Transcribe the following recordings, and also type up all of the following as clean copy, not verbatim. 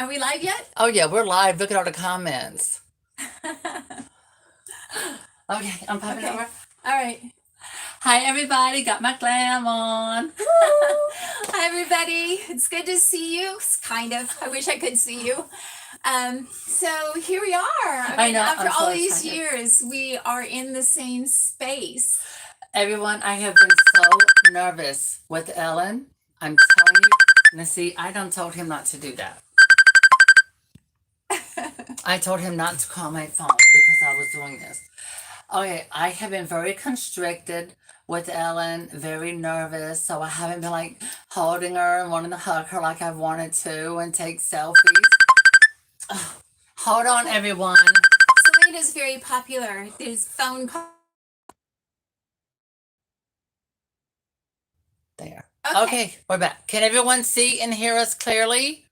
Are we live yet? Oh, yeah, we're live. Look at all the comments. Okay, I'm popping over. All right. Hi, everybody. Got my glam on. Hi, everybody. It's good to see you. Kind of. I wish I could see you. So here we are. I know, After I'm so all these excited. years, we are in the same space. Everyone, I have been so nervous with Ellen. I'm telling you. Now, see, I done told him not to do that. I told him not to call my phone because I was doing this. Okay, I have been very constricted with Ellen, very nervous, so I haven't been like holding her and wanting to hug her like I wanted to and take selfies. Hold on, everyone. Selena's very popular. There's phone calls. There. Okay, we're back. Can everyone see and hear us clearly?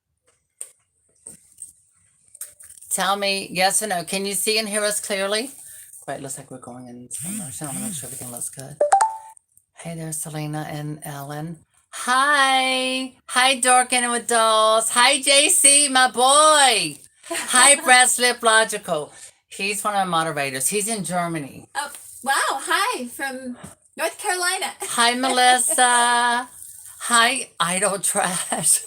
Tell me yes or no. Can you see and hear us clearly? Great, looks like we're going in slow motion. I want to make sure everything looks good. Hey there, Selena and Ellen. Hi. Hi, Dorkin with Dolls. Hi, JC, my boy. Hi, Brad Slip Logical. He's one of the moderators. He's in Germany. Oh, wow. Hi from North Carolina. Hi, Melissa. Hi, Idol Trash.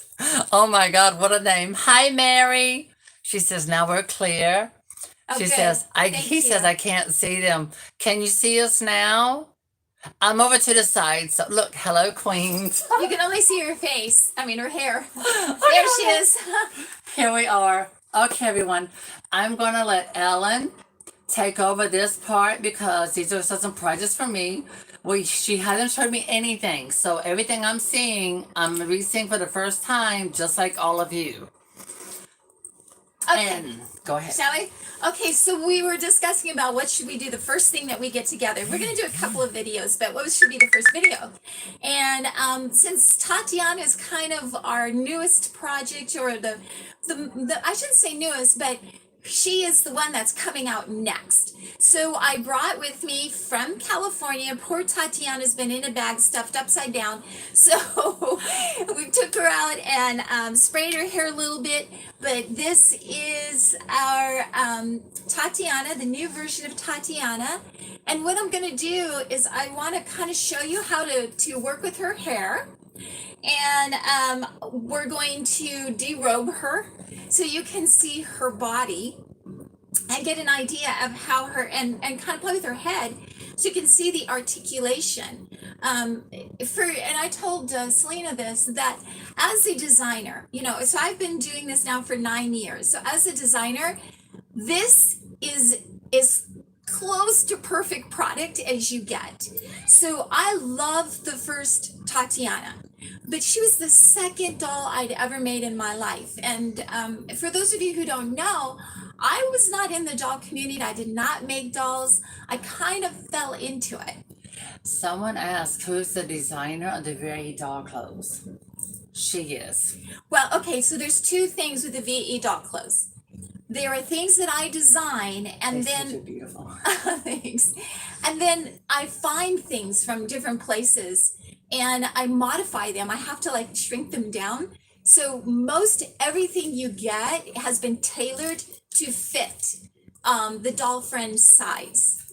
Oh my God, what a name. Hi, Mary. She says, now we're clear. Oh, She good. says, Thank he you. says, I can't see them. Can you see us now? I'm over to the side. So look, hello, queens. You can only see her face. I mean, her hair. There she is. Here we are. Okay, everyone. I'm going to let Ellen take over this part because these are some projects for me. She hasn't showed me anything. So everything I'm seeing, I'm re-seeing for the first time, just like all of you. Okay. And go ahead. Shall we? Okay, so we were discussing about what should we do the first thing that we get together. We're going to do a couple of videos, but what should be the first video? And since Tatiana is kind of our newest project, or the I shouldn't say newest, but she is the one that's coming out next. So I brought with me from California. Poor Tatiana's been in a bag stuffed upside down. So we took her out and sprayed her hair a little bit. But this is our Tatiana, the new version of Tatiana. And what I'm going to do is I want to kind of show you how to work with her hair. And we're going to derobe her so you can see her body and get an idea of how her, and kind of play with her head so you can see the articulation. And I told Selena this, that as a designer, so I've been doing this now for 9 years. So as a designer, this is close to perfect product as you get. So I love the first Tatiana, but she was the second doll I'd ever made in my life. And for those of you who don't know, I was not in the doll community. I did not make dolls. I kind of fell into it. Someone asked, who's the designer of the VE doll clothes? She is. Well, okay, so there's two things with the VE doll clothes. There are things that I design, and They're beautiful. Thanks. And then I find things from different places and I modify them. I have to like shrink them down. So most everything you get has been tailored to fit the doll friend size.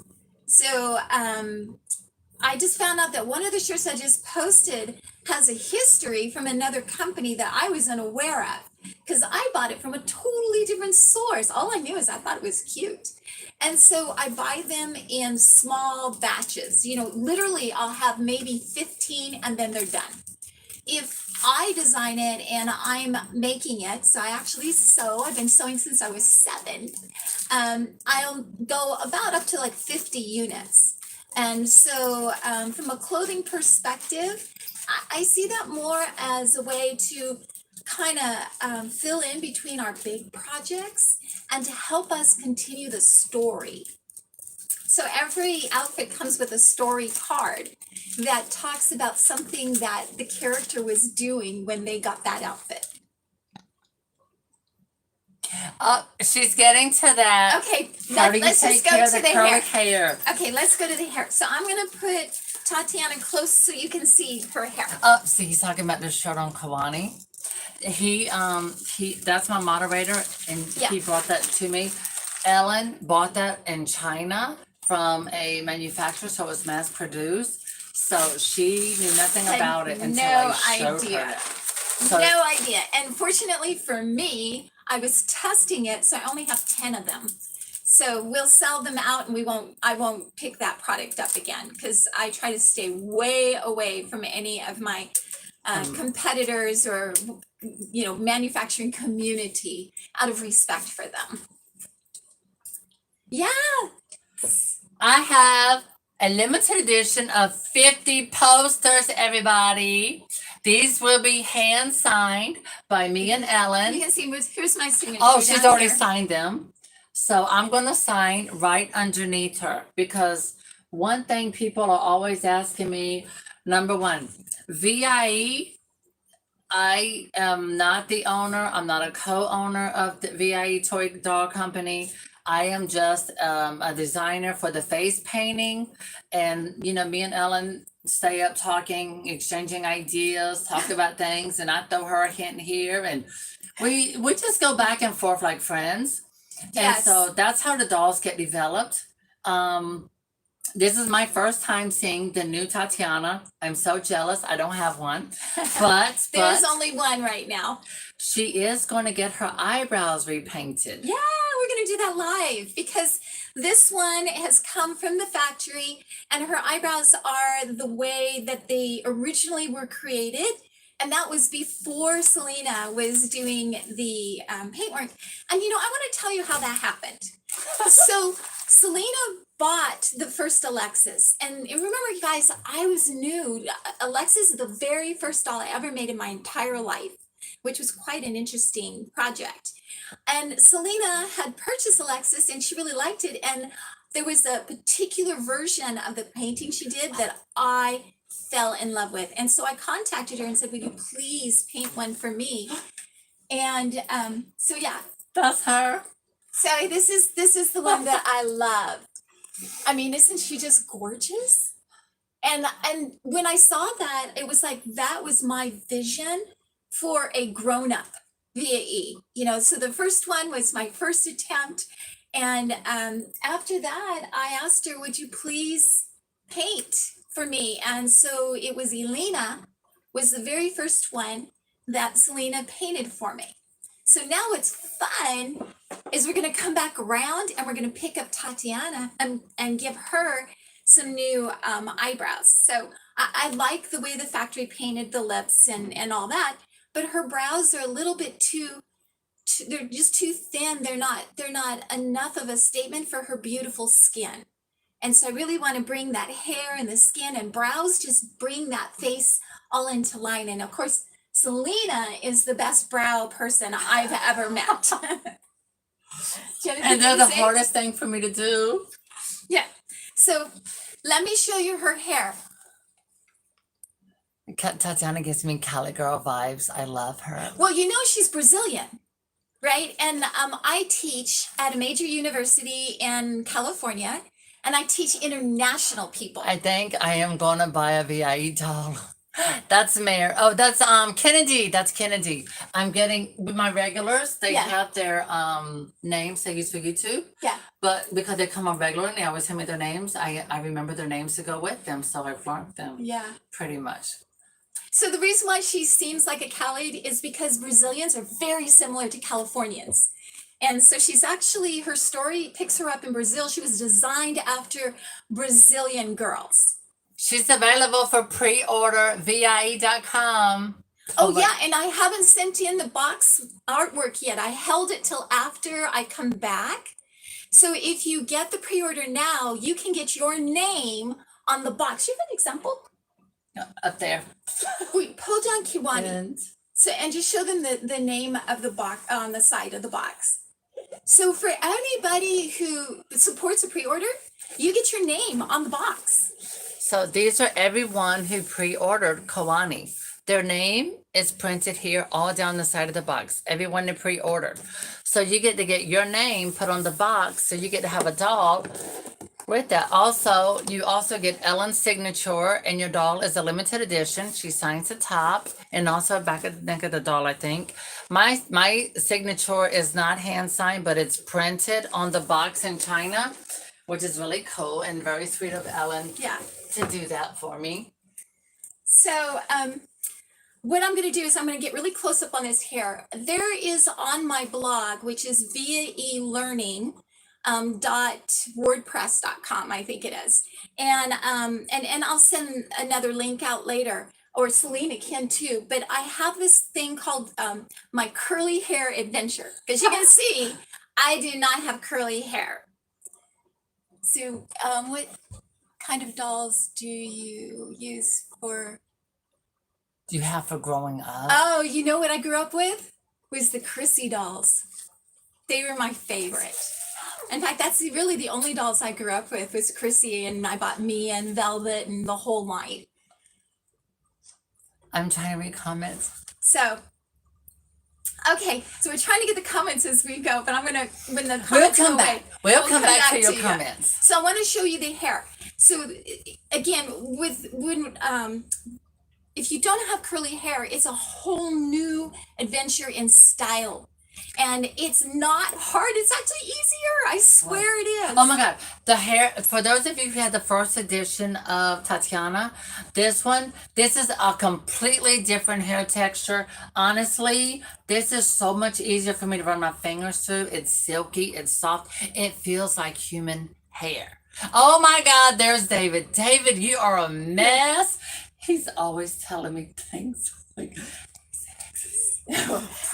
So I just found out that one of the shirts I just posted has a history from another company that I was unaware of, because I bought it from a totally different source. All I knew is I thought it was cute. And so I buy them in small batches. Literally I'll have maybe 15 and then they're done. If I design it and I'm making it, so I actually sew, I've been sewing since I was 7, I'll go about up to like 50 units. And so from a clothing perspective, I see that more as a way to kind of fill in between our big projects and to help us continue the story. So every outfit comes with a story card that talks about something that the character was doing when they got that outfit. She's getting to that. Okay, let's just go to the hair. Okay, let's go to the hair. So I'm going to put Tatiana close so you can see her hair. See, he's talking about the shirt on Kawani. that's my moderator, and Yeah. he brought that to me. Ellen bought that in China from a manufacturer, so it was mass produced. So she knew nothing Had about it until no I showed idea. her it. So No idea. And fortunately for me, I was testing it, so I only have 10 of them. So we'll sell them out and I won't pick that product up again because I try to stay way away from any of my competitors or manufacturing community out of respect for them. Yeah. I have a limited edition of 50 posters, everybody. These will be hand signed by me and Ellen. You can see, here's my signature. Oh, she's down already here. signed them. So I'm going to sign right underneath her because one thing people are always asking me, number one, VIE, I am not the owner. I'm not a co-owner of the VIE Toy Doll Company. I am just a designer for the face painting. And, me and Ellen stay up talking, exchanging ideas, talk about things, and I throw her a hint here. And we just go back and forth like friends. Yes. And so that's how the dolls get developed. This is my first time seeing the new Tatiana. I'm so jealous. I don't have one. But There's only one right now. She is going to get her eyebrows repainted. Yeah, we're going to do that live because this one has come from the factory and her eyebrows are the way that they originally were created. And that was before Selena was doing the paintwork. And I want to tell you how that happened. So Selena bought the first Alexis. And remember, guys, I was new. Alexis is the very first doll I ever made in my entire life, which was quite an interesting project. And Selena had purchased Alexis and she really liked it. And there was a particular version of the painting she did that I fell in love with. And so I contacted her and said, would you please paint one for me? And so yeah. That's her. So this is the one that I love. I mean, isn't she just gorgeous? And when I saw that, it was like that was my vision for a grown-up VAE. So the first one was my first attempt. And after that, I asked her, would you please paint for me? And so it was Elena was the very first one that Selena painted for me. So now what's fun is we're going to come back around and we're going to pick up Tatiana and give her some new eyebrows. So I like the way the factory painted the lips and all that, but her brows are a little bit too they're just too thin. They're not enough of a statement for her beautiful skin. And so I really want to bring that hair and the skin and brows, just bring that face all into line. And of course, Selena is the best brow person I've ever met. And they're the hardest thing for me to do. Yeah. So let me show you her hair. Tatiana gives me Cali girl vibes. I love her. Well, she's Brazilian, right? And I teach at a major university in California, and I teach international people. I think I am going to buy a VIE doll. That's Mayor. Oh, that's Kennedy. That's Kennedy. I'm getting with my regulars. They have their names they use for YouTube. Yeah. But because they come on regularly, they always tell me their names. I remember their names to go with them, so I've learned them. Yeah. Pretty much. So the reason why she seems like a Cali is because Brazilians are very similar to Californians. And so she's actually, her story picks her up in Brazil. She was designed after Brazilian girls. She's available for pre-order, VIE.com. Oh yeah, and I haven't sent in the box artwork yet. I held it till after I come back. So if you get the pre-order now, you can get your name on the box. You have an example? Up there. Wait, pull down Kiwani. And just show them the name of the box on the side of the box. So for anybody who supports a pre-order, you get your name on the box. So these are everyone who pre-ordered Kawani. Their name is printed here all down the side of the box. Everyone who pre-ordered. So you get to get your name put on the box. So you get to have a doll With that, also, you also get Ellen's signature, and your doll is a limited edition. She signs the top and also back of the neck of the doll, I think. My signature is not hand signed, but it's printed on the box in China, which is really cool and very sweet of Ellen Yeah. to do that for me. So, what I'm going to do is I'm going to get really close up on this hair. There is on my blog, which is viaelearning .wordpress.com, I think it is. And I'll send another link out later, or Selena can too. But I have this thing called my curly hair adventure, because you can see I do not have curly hair. So, what kind of dolls do you use for? Do you have for growing up? Oh, you know what I grew up with? Was the Chrissy dolls. They were my favorite. In fact, that's really the only dolls I grew up with was Chrissy, and I bought Mia and Velvet and the whole line. I'm trying to read comments. So, okay, so we're trying to get the comments as we go, but I'm gonna, when the comments We'll come go back. away, We'll come back to your you. comments. So I want to show you the hair. So again, if you don't have curly hair, it's a whole new adventure in style. And it's not hard. It's actually easier. I swear it is. Oh my God. The hair, for those of you who had the first edition of Tatiana, this is a completely different hair texture. Honestly, this is so much easier for me to run my fingers through. It's silky, it's soft. It feels like human hair. Oh my God, there's David. David, you are a mess. He's always telling me things like,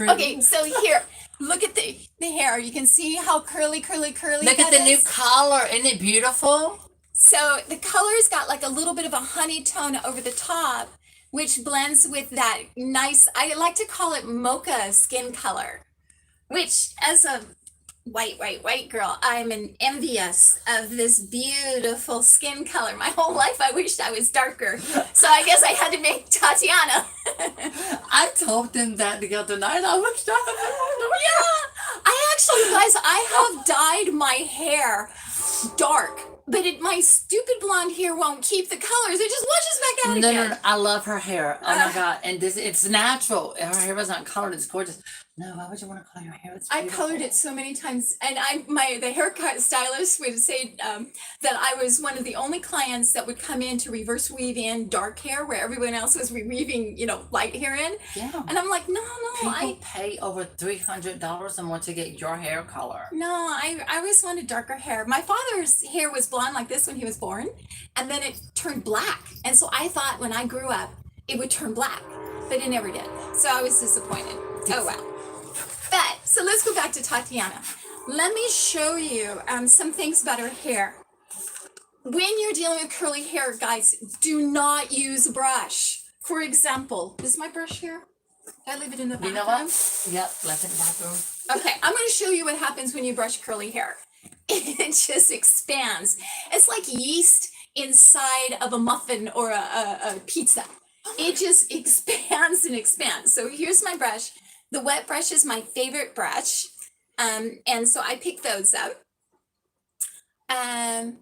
okay, so here, look at the hair. You can see how curly. Look at the new color. Isn't it beautiful? So the color's got like a little bit of a honey tone over the top, which blends with that nice, I like to call it mocha skin color, which as a white girl, I'm envious of this beautiful skin color. My whole life I wished I was darker. So I guess I had to make Tatiana. I told them that the other night. I wished I was. Yeah. I actually, guys, I have dyed my hair dark, but my stupid blonde hair won't keep the colors. It just washes back out again. No. I love her hair. Oh my God. And it's natural. Her hair was not colored. It's gorgeous. No, why would you want to color your hair? It's I colored it so many times, and the haircut stylist would say that I was one of the only clients that would come in to reverse weave in dark hair where everyone else was weaving, light hair in. Yeah. And I'm like, no, People pay over $300 and want to get your hair color. No, I always wanted darker hair. My father's hair was blonde like this when he was born, and then it turned black. And so I thought when I grew up, it would turn black, but it never did. So I was disappointed. Oh, well. But, so let's go back to Tatiana. Let me show you some things about her hair. When you're dealing with curly hair, guys, do not use a brush. For example, is my brush here? Did I leave it in the bathroom? You know what? Yep, left it in the bathroom. Okay, I'm going to show you what happens when you brush curly hair. It just expands. It's like yeast inside of a muffin or a pizza. It just expands and expands. So here's my brush. The wet brush is my favorite brush. And so I pick those up. I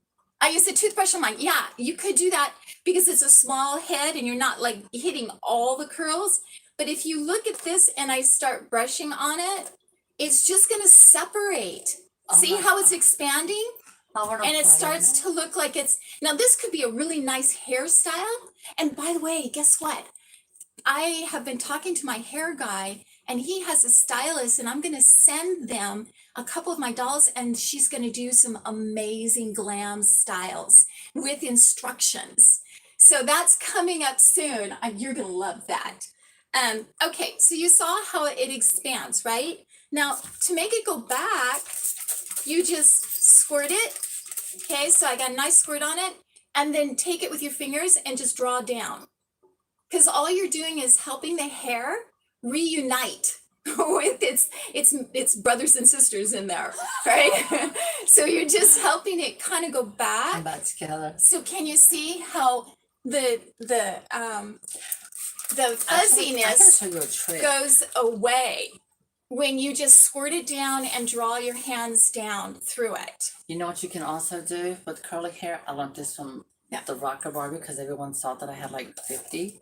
use the toothbrush on mine. Yeah, you could do that because it's a small head and you're not like hitting all the curls. But if you look at this and I start brushing on it, it's just going to separate. Oh, see how it's expanding? And it starts to look like it's, now this could be a really nice hairstyle. And by the way, guess what? I have been talking to my hair guy and he has a stylist and I'm going to send them a couple of my dolls and she's going to do some amazing glam styles with instructions. So that's coming up soon. You're going to love that. Okay, so you saw how it expands, right? Now, to make it go back, you just squirt it. Okay, so I got a nice squirt on it. And then take it with your fingers and just draw down. Because all you're doing is helping the hair reunite with its brothers and sisters in there, right? So you're just helping it kind of go back. Back together. So can you see how the fuzziness goes away? when you just squirt it down and draw your hands down through it. You know what you can also do with curly hair? I learned this from Yeah. the Rocker Barbie because everyone thought that I had like 50.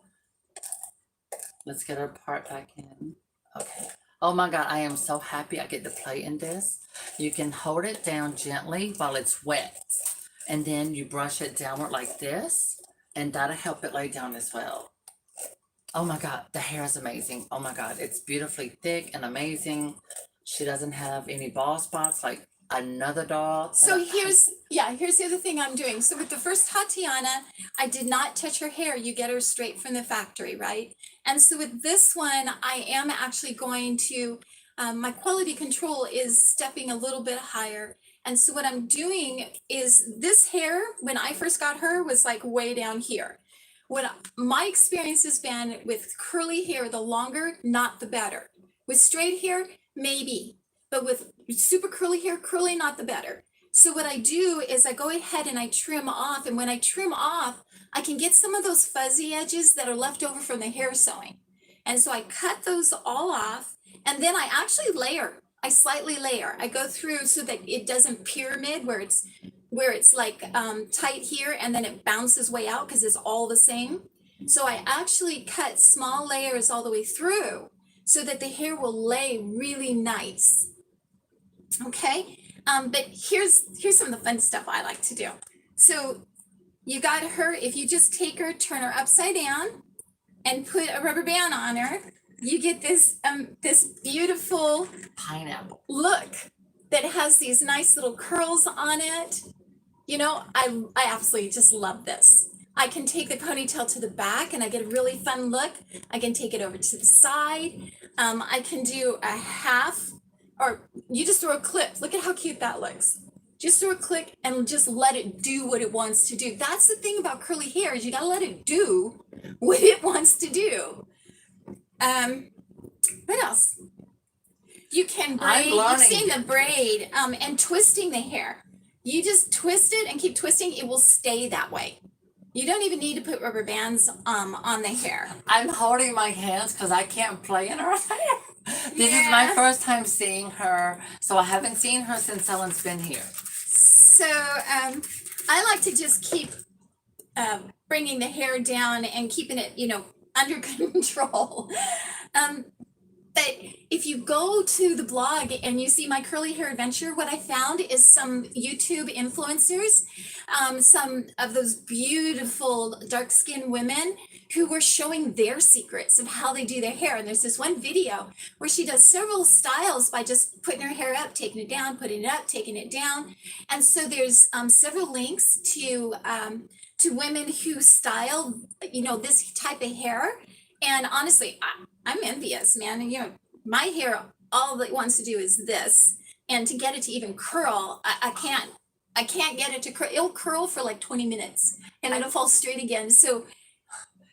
Let's get our part back in. Okay. Oh my God, I am so happy I get to play in this. You can hold it down gently while it's wet. And then you brush it downward like this. And that'll help it lay down as well. Oh my God, the hair is amazing. Oh my God, it's beautifully thick and amazing. She doesn't have any bald spots like another doll. So here's the other thing I'm doing. So with the first Tatiana, I did not touch her hair. You get her straight from the factory, right? And so with this one, I am actually going to, my quality control is stepping a little bit higher. And so what I'm doing is this hair, when I first got her, was like way down here. What my experience has been with curly hair, the longer, not the better. With straight hair, maybe, but with super curly hair, curly, not the better. So what I do is I go ahead and I trim off, and when I trim off, I can get some of those fuzzy edges that are left over from the hair sewing. And so I cut those all off, and then I actually layer. I slightly layer. I go through so that it doesn't pyramid where it's like tight here and then it bounces way out because it's all the same. So I actually cut small layers all the way through so that the hair will lay really nice. Okay, but here's some of the fun stuff I like to do. So you got her, if you just take her, turn her upside down and put a rubber band on her, you get this beautiful pineapple look that has these nice little curls on it. You know, I absolutely just love this. I can take the ponytail to the back and I get a really fun look. I can take it over to the side. I can do a half, or you just throw a clip. Look at how cute that looks. Just throw a clip and just let it do what it wants to do. That's the thing about curly hair, is you gotta let it do what it wants to do. What else? You can braid. You've seen the braid and twisting the hair. You just twist it and keep twisting. It will stay that way. You don't even need to put rubber bands on the hair. I'm holding my hands because I can't play in her hair. This is my first time seeing her, so I haven't seen her since Ellen's been here. So I like to just keep bringing the hair down and keeping it, under control. But if you go to the blog and you see my curly hair adventure, what I found is some YouTube influencers, some of those beautiful dark-skinned women who were showing their secrets of how they do their hair. And there's this one video where she does several styles by just putting her hair up, taking it down, putting it up, taking it down. And so there's several links to women who style, this type of hair. And honestly, I'm envious, man. And my hair, all it wants to do is this. And to get it to even curl, I can't get it to curl. It'll curl for like 20 minutes and it'll fall straight again. So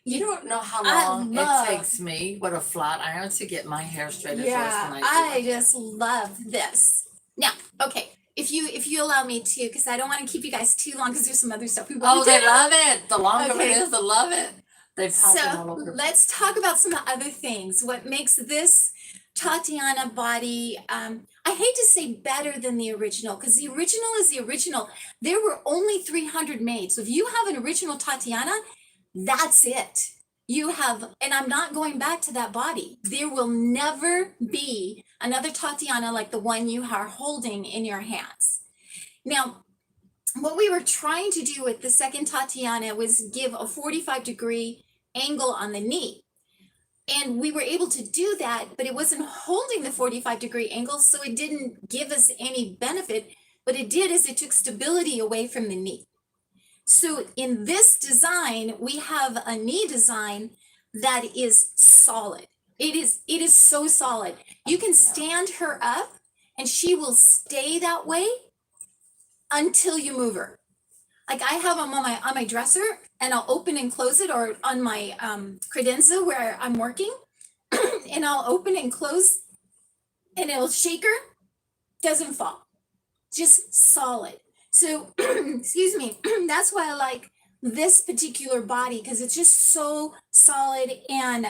you don't know how long it takes me with a flat iron to get my hair straight as well as when I just love this. Now, okay. If you allow me to, because I don't want to keep you guys too long because there's some other stuff we want to do. They love it. The longer it is, they love it. So let's talk about some other things. What makes this Tatiana body, I hate to say better than the original, because the original is the original. There were only 300 made. So if you have an original Tatiana, that's it. You have, and I'm not going back to that body. There will never be another Tatiana like the one you are holding in your hands. Now, what we were trying to do with the second Tatiana was give a 45-degree angle on the knee. And we were able to do that, but it wasn't holding the 45-degree angle, so it didn't give us any benefit. What it did is it took stability away from the knee. So in this design, we have a knee design that is solid. It is so solid. You can stand her up and she will stay that way until you move her. Like I have them on my dresser and I'll open and close it, or on my credenza where I'm working and I'll open and close and it'll shake her, doesn't fall, just solid. So, excuse me, that's why I like this particular body, because it's just so solid. And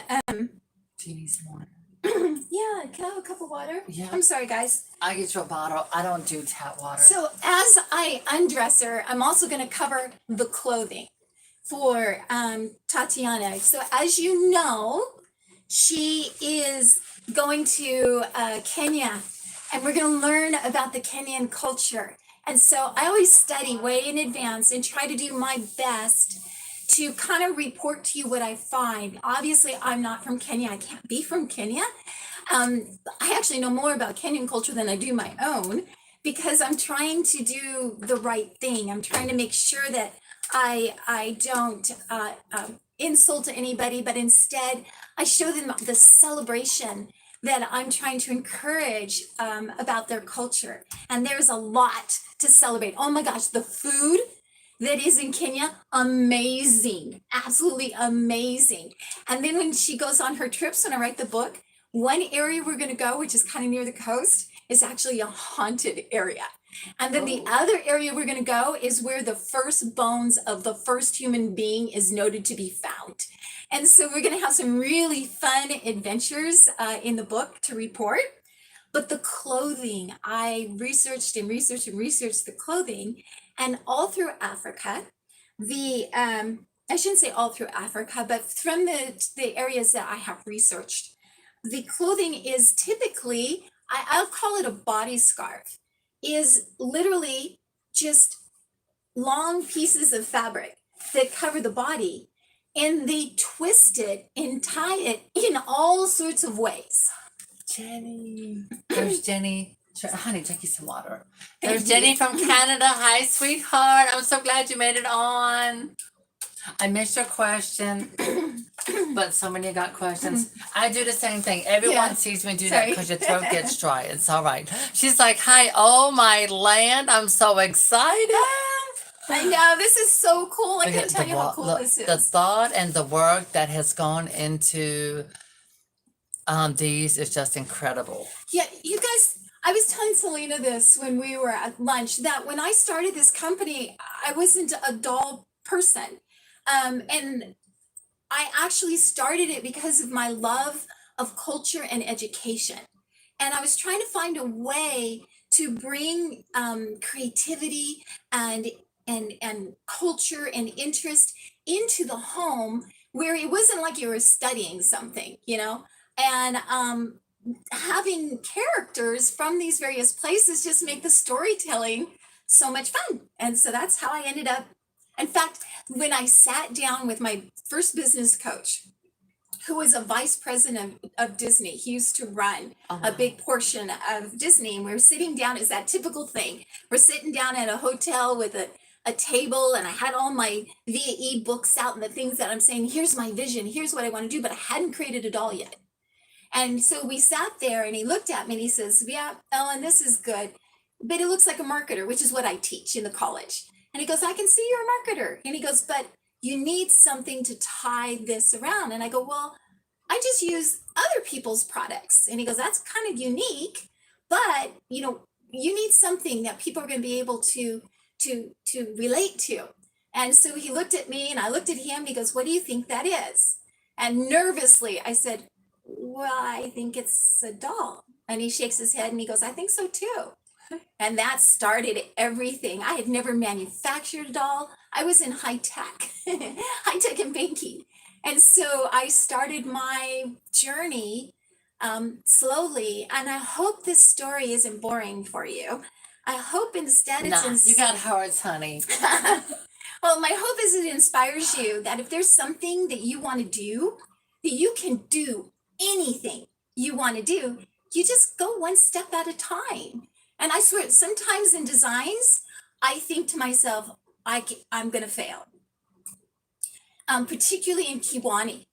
she needs more. Yeah, can I have a cup of water? Yeah. I'm sorry, guys. I get you a bottle. I don't do tap water. So as I undress her, I'm also going to cover the clothing for Tatiana. So as you know, she is going to Kenya, and we're going to learn about the Kenyan culture. And so I always study way in advance and try to do my best to kind of report to you what I find. Obviously, I'm not from Kenya. I can't be from Kenya. I actually know more about Kenyan culture than I do my own because I'm trying to do the right thing. I'm trying to make sure that I don't insult anybody, but instead I show them the celebration that I'm trying to encourage about their culture. And there's a lot to celebrate. Oh my gosh, the food that is in Kenya, amazing, absolutely amazing. And then when she goes on her trips, when I write the book, one area we're going to go, which is kind of near the coast, is actually a haunted area. And then the other area we're going to go is where the first bones of the first human being is noted to be found. And so we're going to have some really fun adventures in the book to report. But the clothing, I researched and researched and researched the clothing, and all through Africa, I shouldn't say all through Africa, but from the areas that I have researched, the clothing is typically, I'll call it a body scarf, is literally just long pieces of fabric that cover the body, and they twist it and tie it in all sorts of ways. Jenny. There's Jenny. Honey, drink you some water. Thank There's you. Jenny from Canada. Hi, sweetheart. I'm so glad you made it on. I missed your question, but so many got questions. I do the same thing. Everyone Yeah. sees me do that Sorry. because your throat gets dry. It's all right. She's like, hi, oh my land. I'm so excited. I know, this is so cool. I Look can't at tell the you how wa- cool look, this the is. thought and the work that has gone into these is just incredible. Yeah, you guys, I was telling Selena this when we were at lunch, that when I started this company, I wasn't a doll person. And I actually started it because of my love of culture and education. And I was trying to find a way to bring creativity and culture and interest into the home where it wasn't like you were studying something, you know? And having characters from these various places just make the storytelling so much fun. And so that's how I ended up. In fact, when I sat down with my first business coach, who was a vice president of Disney, he used to run a big portion of Disney. And we were sitting down, is that typical thing? We're sitting down at a hotel with a table, and I had all my VAE books out and the things that I'm saying, here's my vision, here's what I want to do, but I hadn't created a doll yet. And so we sat there, and he looked at me and he says, yeah, Ellen, this is good, but it looks like a marketer, which is what I teach in the college. And he goes, I can see you're a marketer. And he goes, but you need something to tie this around. And I go, well, I just use other people's products. And he goes, that's kind of unique, but you need something that people are going to be able to relate to. And so he looked at me and I looked at him. He goes, what do you think that is? And nervously I said, well, I think it's a doll. And he shakes his head and he goes, I think so too. And that started everything. I had never manufactured a doll. I was in high tech and banking. And so I started my journey slowly. And I hope this story isn't boring for you. I hope instead it's You got hearts, honey. Well, my hope is it inspires you that if there's something that you want to do, that you can do anything you want to do. You just go one step at a time. And I swear, sometimes in designs, I think to myself, I'm going to fail. Particularly in Kiwani.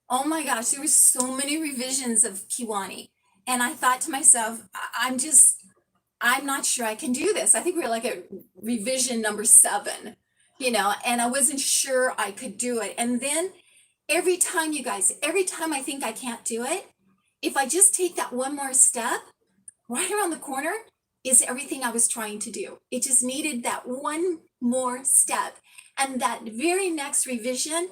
Oh my gosh, there were so many revisions of Kiwani. And I thought to myself, I'm not sure I can do this. I think we were like at revision number 7, and I wasn't sure I could do it. And then every time I think I can't do it, if I just take that one more step, right around the corner is everything I was trying to do. It just needed that one more step. And that very next revision,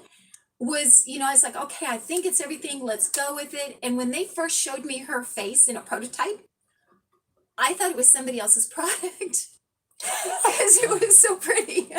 was, I was like, okay, I think it's everything. Let's go with it. And when they first showed me her face in a prototype, I thought it was somebody else's product because it was so pretty.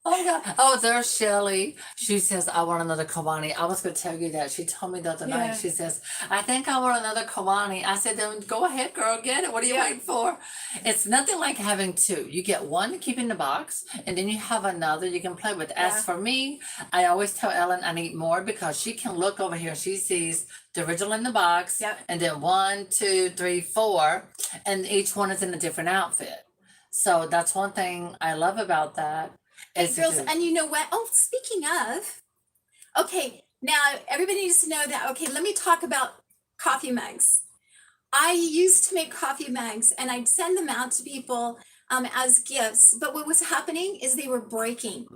Oh God. Oh, there's Shelly. She says, I want another Kawani. I was going to tell you that. She told me the other night. Yeah. She says, I think I want another Kawani. I said, then go ahead, girl, get it. What are you Yeah. waiting for? It's nothing like having two. You get one to keep in the box, and then you have another you can play with. As Yeah. for me, I always tell Ellen I need more because she can look over here. She sees the original in the box, Yep. and then 1, 2, 3, 4, and each one is in a different outfit. So that's one thing I love about that. Hey, girls, and you know what? Oh, speaking of, okay, now everybody needs to know that. Okay, let me talk about coffee mugs. I used to make coffee mugs and I'd send them out to people as gifts, but what was happening is they were breaking.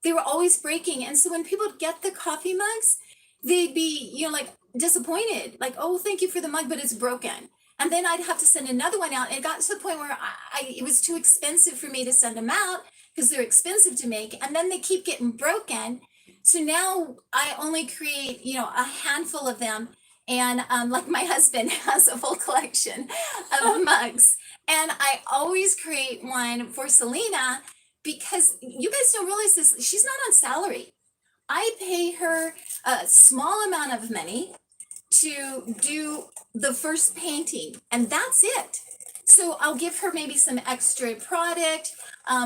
They were always breaking. And so when people would get the coffee mugs, they'd be, like disappointed, like, oh, thank you for the mug, but it's broken. And then I'd have to send another one out. And it got to the point where it was too expensive for me to send them out because they're expensive to make. And then they keep getting broken. So now I only create, a handful of them. And like my husband has a full collection of mugs. And I always create one for Selena because you guys don't realize this. She's not on salary. I pay her a small amount of money to do the first painting, and that's it. So I'll give her maybe some extra product.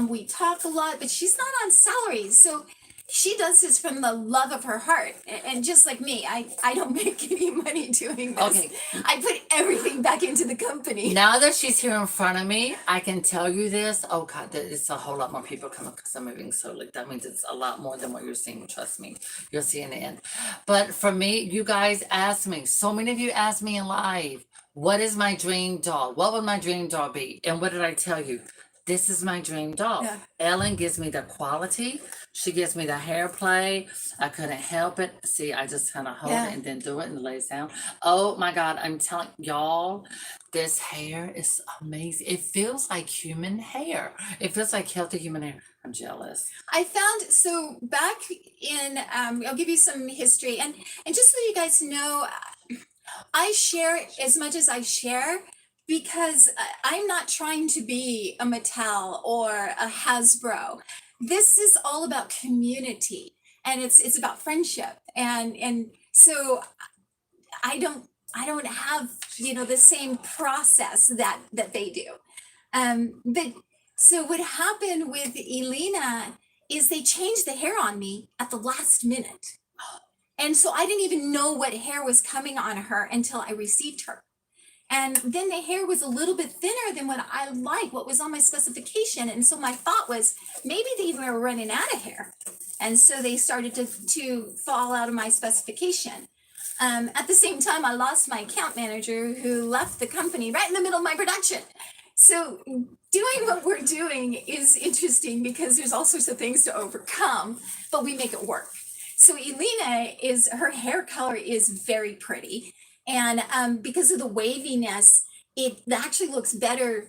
We talk a lot, but she's not on salary. So she does this from the love of her heart. And just like me, I don't make any money doing this. Okay. I put everything back into the company. Now that she's here in front of me, I can tell you this. Oh God, it's a whole lot more people coming because I'm moving slowly. That means it's a lot more than what you're seeing. Trust me, you'll see in the end. But for me, you guys asked me. So many of you asked me in live, what is my dream doll? What would my dream doll be? And what did I tell you? This is my dream doll. Yeah. Ellen gives me the quality. She gives me the hair play. I couldn't help it. See, I just kind of hold Yeah. it and then do it and lay it down. Oh my God, I'm telling y'all, this hair is amazing. It feels like human hair. It feels like healthy human hair. I'm jealous. I found, so back in, I'll give you some history and just so you guys know, I share as much as I share because I'm not trying to be a Mattel or a Hasbro. This is all about community and it's about friendship. And so I don't have, the same process that they do. But so what happened with Elena is they changed the hair on me at the last minute. And so I didn't even know what hair was coming on her until I received her. And then the hair was a little bit thinner than what I like, what was on my specification. And so my thought was maybe they were running out of hair. And so they started to fall out of my specification. At the same time, I lost my account manager who left the company right in the middle of my production. So doing what we're doing is interesting because there's all sorts of things to overcome, but we make it work. So Elena her hair color is very pretty. And because of the waviness, it actually looks better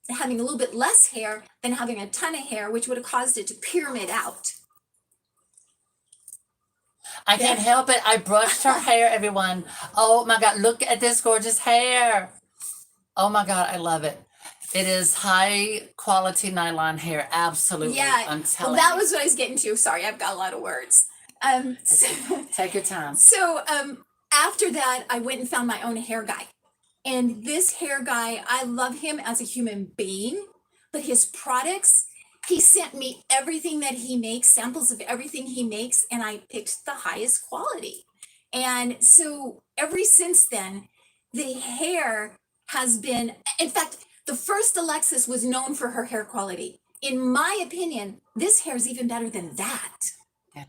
having a little bit less hair than having a ton of hair, which would have caused it to pyramid out. I can't help it. I brushed her hair, everyone. Oh my God, look at this gorgeous hair. Oh my God, I love it. It is high quality nylon hair. Absolutely. Yeah, I'm telling well, that you. was what I was getting to. Sorry, I've got a lot of words. Take your time. So after that, I went and found my own hair guy. And this hair guy, I love him as a human being, but his products, he sent me everything that he makes, samples of everything he makes, and I picked the highest quality. And so ever since then, the hair has been, in fact, the first Alexis was known for her hair quality. In my opinion, this hair is even better than that. I like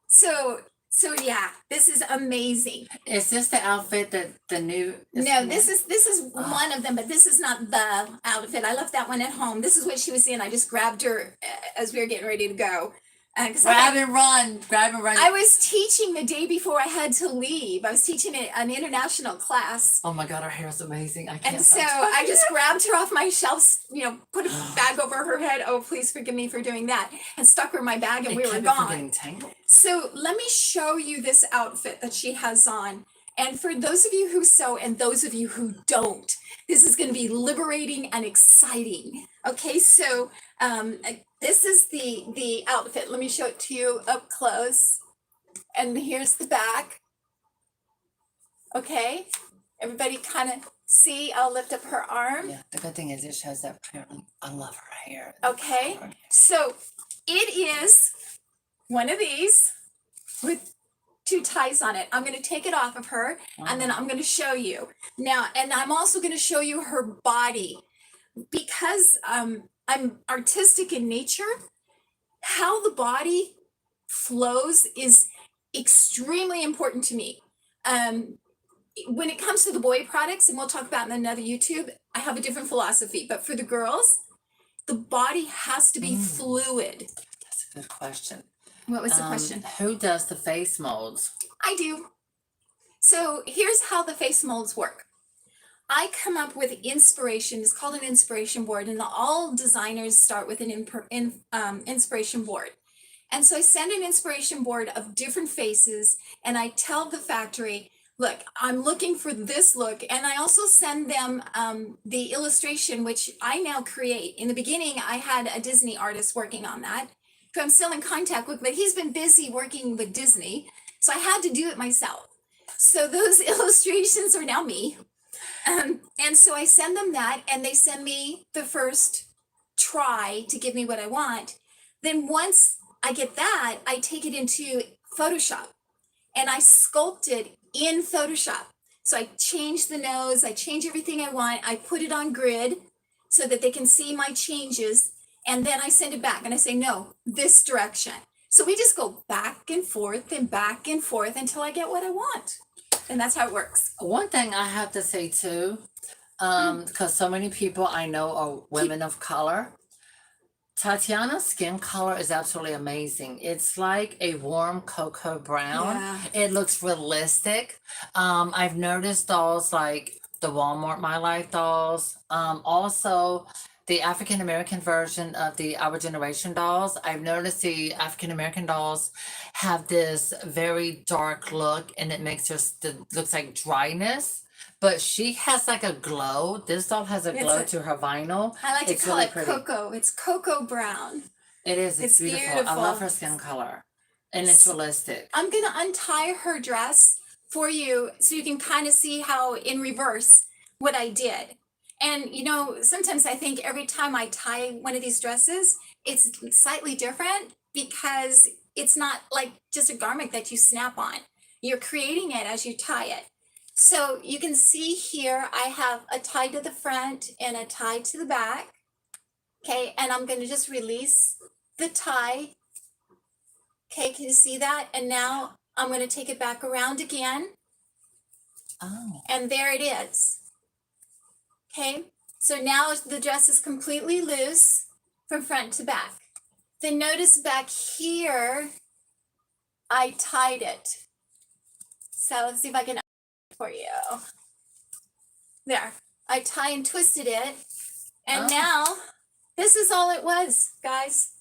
her. So yeah, this is amazing. Is this the outfit that the new? No, this is one of them, but this is not the outfit. I left that one at home. This is what she was in. I just grabbed her as we were getting ready to go. 'Cause Grab and run. Grab and run. I was teaching the day before I had to leave. I was teaching an international class. Oh my God, her hair is amazing. I can't. And so I just grabbed her off my shelves, put a bag over her head. Oh, please forgive me for doing that. And stuck her in my bag and we were gone. So let me show you this outfit that she has on. And for those of you who sew and those of you who don't, this is going to be liberating and exciting. Okay, so this is the outfit. Let me show it to you up close. And here's the back. Okay, everybody kind of see, I'll lift up her arm. Yeah, the good thing is it shows that clearly. I love her hair. Okay, so it is one of these with 2 ties on it. I'm going to take it off of her and then I'm going to show you. Now, and I'm also going to show you her body because I'm artistic in nature. How the body flows is extremely important to me. When it comes to the boy products, and we'll talk about in another YouTube, I have a different philosophy. But for the girls, the body has to be fluid. That's a good question. What was the question? Who does the face molds? I do. So here's how the face molds work. I come up with inspiration. It's called an inspiration board, and all designers start with an inspiration board. And so I send an inspiration board of different faces, and I tell the factory, look, I'm looking for this look. And I also send them the illustration, which I now create. In the beginning, I had a Disney artist working on that, who I'm still in contact with, but he's been busy working with Disney. So I had to do it myself. So those illustrations are now me. And so I send them that, and they send me the first try to give me what I want. Then once I get that, I take it into Photoshop and I sculpt it in Photoshop. So I change the nose, I change everything I want, I put it on grid so that they can see my changes, and then I send it back and I say, no, this direction. So we just go back and forth until I get what I want. And that's how it works. One thing I have to say too, because so many people I know are women of color. Tatiana's skin color is absolutely amazing. It's like a warm cocoa brown. Yeah. It looks realistic. I've noticed dolls like the Walmart My Life dolls. Also the African American version of the Our Generation dolls. I've noticed the African American dolls have this very dark look, and it makes looks like dryness. But she has like a glow. This doll has a glow to her vinyl. I like to call really it pretty. cocoa. It's cocoa brown. It is. It's beautiful. I love her skin color. And it's realistic. I'm going to untie her dress for you so you can kind of see how in reverse what I did. And, sometimes I think every time I tie one of these dresses, it's slightly different because it's not like just a garment that you snap on. You're creating it as you tie it. So you can see here, I have a tie to the front and a tie to the back. Okay, and I'm going to just release the tie. Okay, can you see that? And now I'm going to take it back around again. Oh. And there it is. Okay, so now the dress is completely loose from front to back. Then notice back here, I tied it. So let's see if I can for you. There, I tie and twisted it. And now this is all it was, guys.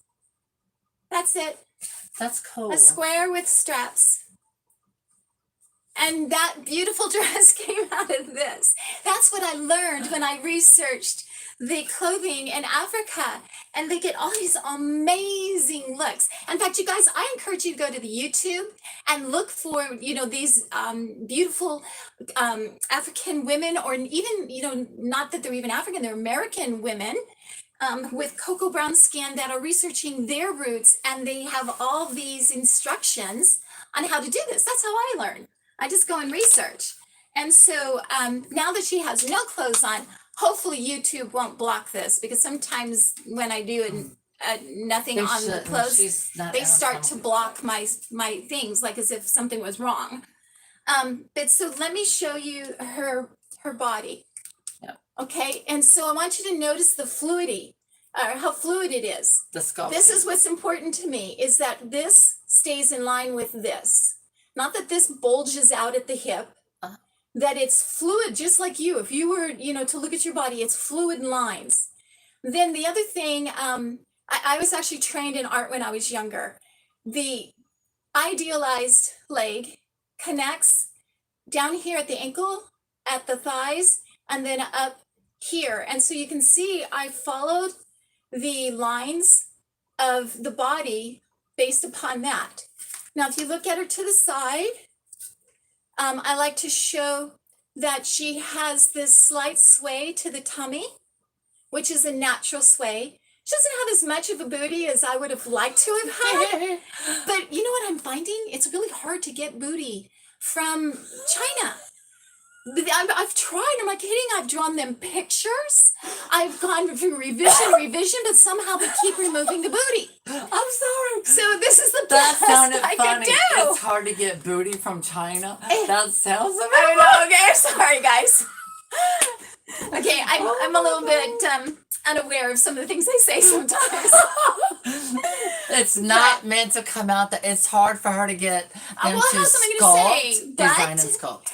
That's it. That's cool. A square with straps. And that beautiful dress came out of this. That's what I learned when I researched the clothing in Africa. And they get all these amazing looks. In fact, you guys, I encourage you to go to the YouTube and look for, these beautiful African women, or even, not that they're even African, they're American women with cocoa brown skin that are researching their roots. And they have all these instructions on how to do this. That's how I learn. I just go and research. And so now that she has no clothes on, hopefully YouTube won't block this, because sometimes when I do nothing on the clothes, they start to block my things, like as if something was wrong. But so let me show you her body. Yep. Okay, and so I want you to notice the fluidity. or how fluid it is. The sculpting. This is what's important to me, is that this stays in line with this. Not that this bulges out at the hip, that it's fluid, just like you. If you were, to look at your body, it's fluid lines. Then the other thing, I was actually trained in art when I was younger. The idealized leg connects down here at the ankle, at the thighs, and then up here. And so you can see I followed the lines of the body based upon that. Now, if you look at her to the side, I like to show that she has this slight sway to the tummy, which is a natural sway. She doesn't have as much of a booty as I would have liked to have had. But you know what I'm finding? It's really hard to get booty from China. I've tried, am I kidding? I've drawn them pictures. I've gone through revision, but somehow they keep removing the booty. I'm sorry. So this is the That best sounded I funny. could do. It's hard to get booty from China. That sounds amazing. I know, okay, I'm sorry, guys. Okay, I'm a little bit unaware of some of the things I say sometimes. It's not meant to come out that it's hard for her to get them Well, to how's somebody sculpt, gonna say? design, and sculpt.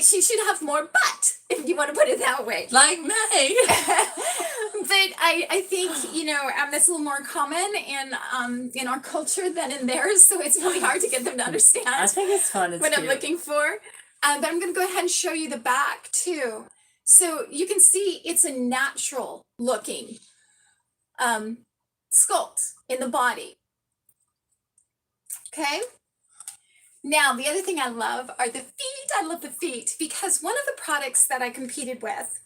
She should have more butt, if you want to put it that way. Like me. But I think, that's a little more common in our culture than in theirs, so it's really hard to get them to understand I think it's fun. It's what cute. I'm looking for. But I'm going to go ahead and show you the back too. So you can see it's a natural looking sculpt in the body. Okay. Now, the other thing I love are the feet. I love the feet because one of the products that I competed with,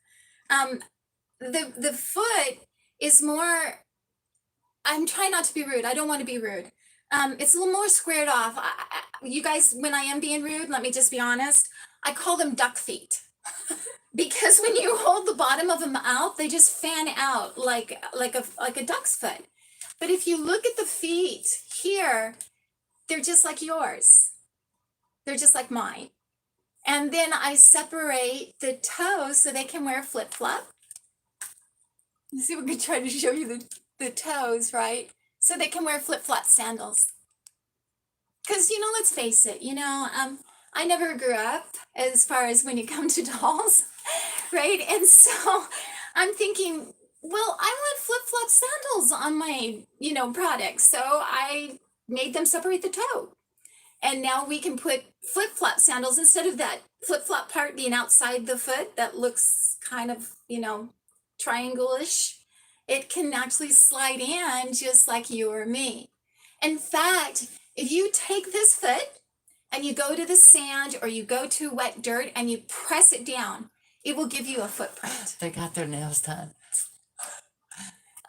the foot is more, I'm trying not to be rude. I don't want to be rude. It's a little more squared off. You guys, when I am being rude, let me just be honest. I call them duck feet because when you hold the bottom of them out, they just fan out like a duck's foot. But if you look at the feet here, they're just like yours. They're just like mine. And then I separate the toes so they can wear flip-flop. You see, we're going to try to show you the toes, right? So they can wear flip-flop sandals. Because, let's face it, I never grew up as far as when you come to dolls, right? And so I'm thinking, well, I want flip-flop sandals on my, products. So I made them separate the toe. And now we can put flip-flop sandals instead of that flip-flop part being outside the foot that looks kind of, triangle-ish. It can actually slide in just like you or me. In fact, if you take this foot and you go to the sand or you go to wet dirt and you press it down, it will give you a footprint. They got their nails done.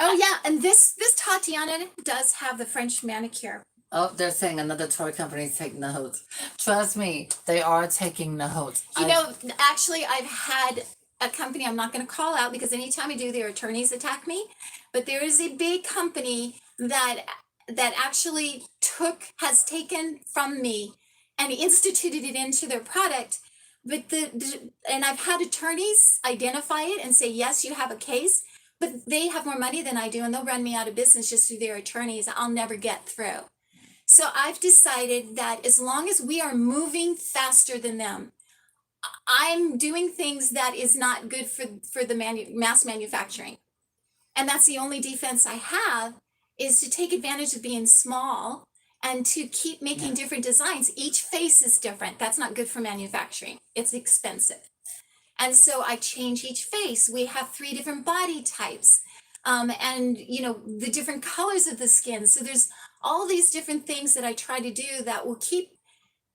Oh yeah, and this Tatiana does have the French manicure. Oh, they're saying another toy company take notes. Trust me, they are taking notes. Actually, I've had a company I'm not going to call out because anytime I do, their attorneys attack me. But there is a big company that actually has taken from me and instituted it into their product. But and I've had attorneys identify it and say, yes, you have a case, but they have more money than I do, and they'll run me out of business just through their attorneys. I'll never get through. So I've decided that as long as we are moving faster than them, I'm doing things that is not good for the mass manufacturing. And that's the only defense I have, is to take advantage of being small and to keep making different designs. Each face is different. That's not good for manufacturing. It's expensive. And so I change each face. We have 3 different body types. And the different colors of the skin. So there's all these different things that I try to do that will keep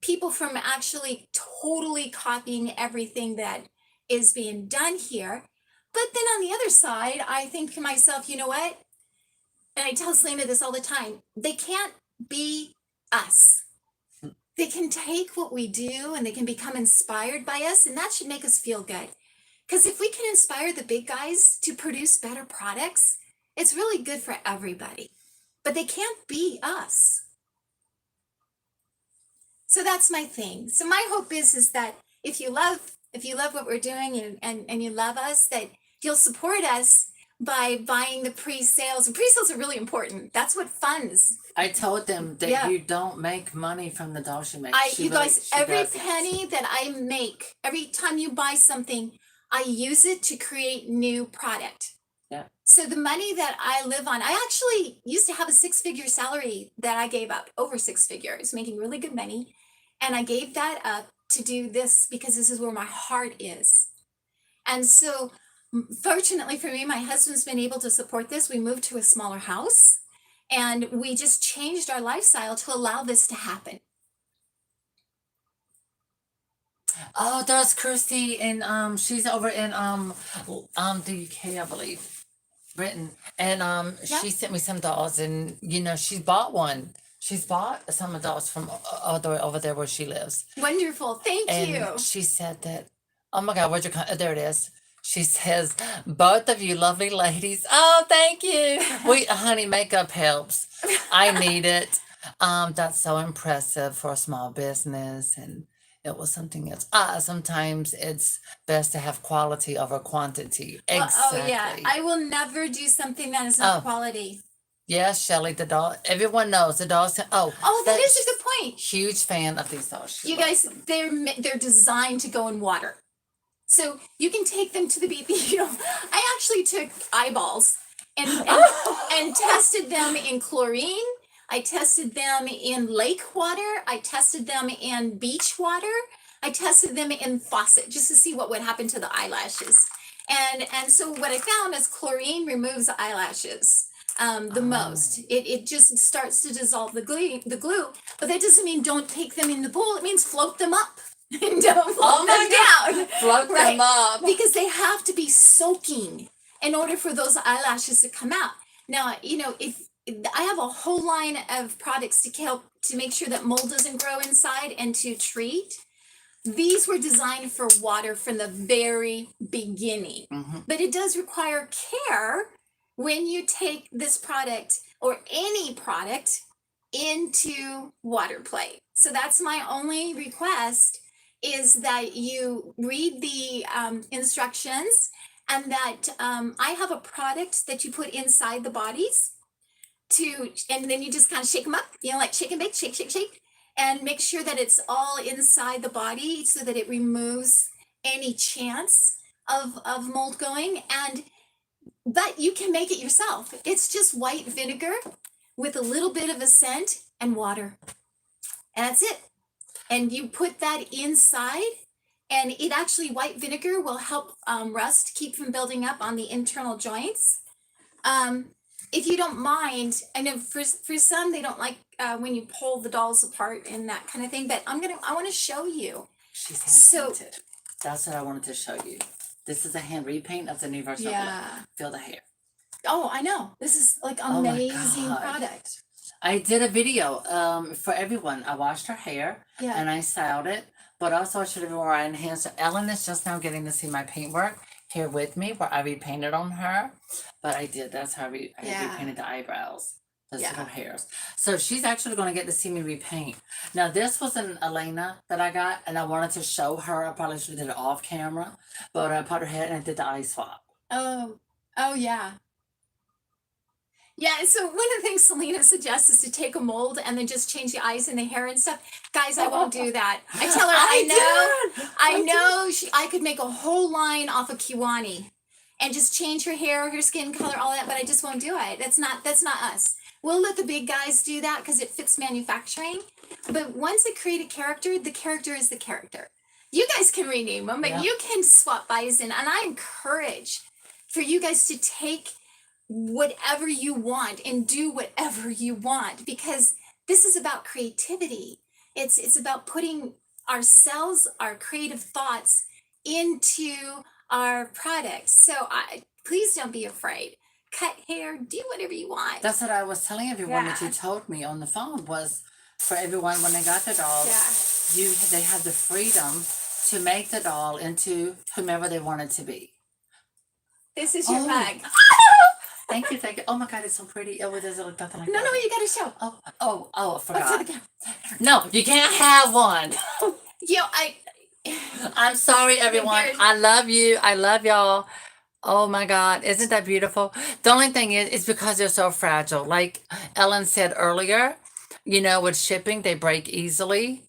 people from actually totally copying everything that is being done here. But then on the other side, I think to myself, you know what? And I tell Selena this all the time, they can't be us. They can take what we do and they can become inspired by us, and that should make us feel good. Because if we can inspire the big guys to produce better products, it's really good for everybody. But they can't be us. So that's my thing. So my hope is that if you love what we're doing and you love us, that you'll support us by buying the pre-sales. And pre-sales are really important. That's what funds. I told them that Yeah. you don't make money from the dolls you make. You guys, every penny that I make, every time you buy something, I use it to create new product. Yeah. So the money that I live on, I actually used to have a 6-figure salary that I gave up, over 6 figures, making really good money. And I gave that up to do this because this is where my heart is. And so fortunately for me, my husband's been able to support this. We moved to a smaller house and we just changed our lifestyle to allow this to happen. Oh, there's Kirsty, and she's over in the UK, I believe, Britain, and Yeah. she sent me some dolls, and she's bought one. She's bought some dolls from all the way over there where she lives. Wonderful, thank And you. she said that, oh my God, where'd you come? There it is. She says, both of you lovely ladies. Oh, thank you. Honey, makeup helps. I need it. That's so impressive for a small business. And it was something else. Sometimes it's best to have quality over quantity. Well, Exactly. oh yeah, I will never do something that is not Oh. quality. Yes, Shelly, the doll. Everyone knows the dolls. Oh, that is a good point. Huge fan of these dolls. You guys, they're designed to go in water. So you can take them to the beach. I actually took eyeballs and tested them in chlorine. I tested them in lake water. I tested them in beach water. I tested them in faucet just to see what would happen to the eyelashes. And so what I found is chlorine removes eyelashes the most. It just starts to dissolve the glue. But that doesn't mean don't take them in the pool. It means float them up. And don't float them down. Float Right. them up. Because they have to be soaking in order for those eyelashes to come out. Now, if I have a whole line of products to help to make sure that mold doesn't grow inside and to treat. These were designed for water from the very beginning. Mhm. But it does require care when you take this product or any product into water play. So that's my only request, is that you read the instructions, and that I have a product that you put inside the bodies and then you just kind of shake them up, like shake and bake, shake, shake, shake, and make sure that it's all inside the body so that it removes any chance of mold going. But you can make it yourself. It's just white vinegar with a little bit of a scent and water. And that's it. And you put that inside, and it actually, white vinegar will help rust keep from building up on the internal joints. If you don't mind, I know for some, they don't like when you pull the dolls apart and that kind of thing, but I want to show you. She's So- hand painted. That's what I wanted to show you. This is a hand repaint of the new version. Yeah. Feel the hair. Oh, I know. This is like Oh my amazing God. product. I did a video for everyone. I washed her hair Yeah. and I styled it, but also I should have where I enhanced it. Ellen is just now getting to see my paintwork here with me where I repainted on her. But I did. That's how I Yeah. repainted the eyebrows. Those Yeah. little hairs. So she's actually going to get to see me repaint. Now this was an Elena that I got, and I wanted to show her. I probably should have did it off camera, but I put her head and I did the eye swap. Oh yeah. Yeah, so one of the things Selena suggests is to take a mold and then just change the eyes and the hair and stuff. Guys, I won't do that. I tell her I know I could make a whole line off of Kiwani and just change her hair, her skin color, all that, but I just won't do it. That's not us. We'll let the big guys do that because it fits manufacturing. But once I create a character, the character is the character. You guys can rename them, but Yeah. you can swap eyes in. And I encourage for you guys to take whatever you want and do whatever you want, because this is about creativity. It's about putting ourselves, our creative thoughts into our products. So please don't be afraid. Cut hair, do whatever you want. That's what I was telling everyone that you Yeah. told me on the phone was for everyone when they got their dolls, they have the freedom to make the doll into whomever they want it to be. This is your Oh. bag. Thank you, thank you. Oh my God, it's so pretty. Oh, it doesn't look nothing like No, that. you gotta show. Oh, I Look for forgot. the camera. No, you can't have one. You know, I'm sorry, everyone. There's- I love you. I love y'all. Oh my God, isn't that beautiful? The only thing is, it's because they're so fragile. Like Ellen said earlier, with shipping, they break easily.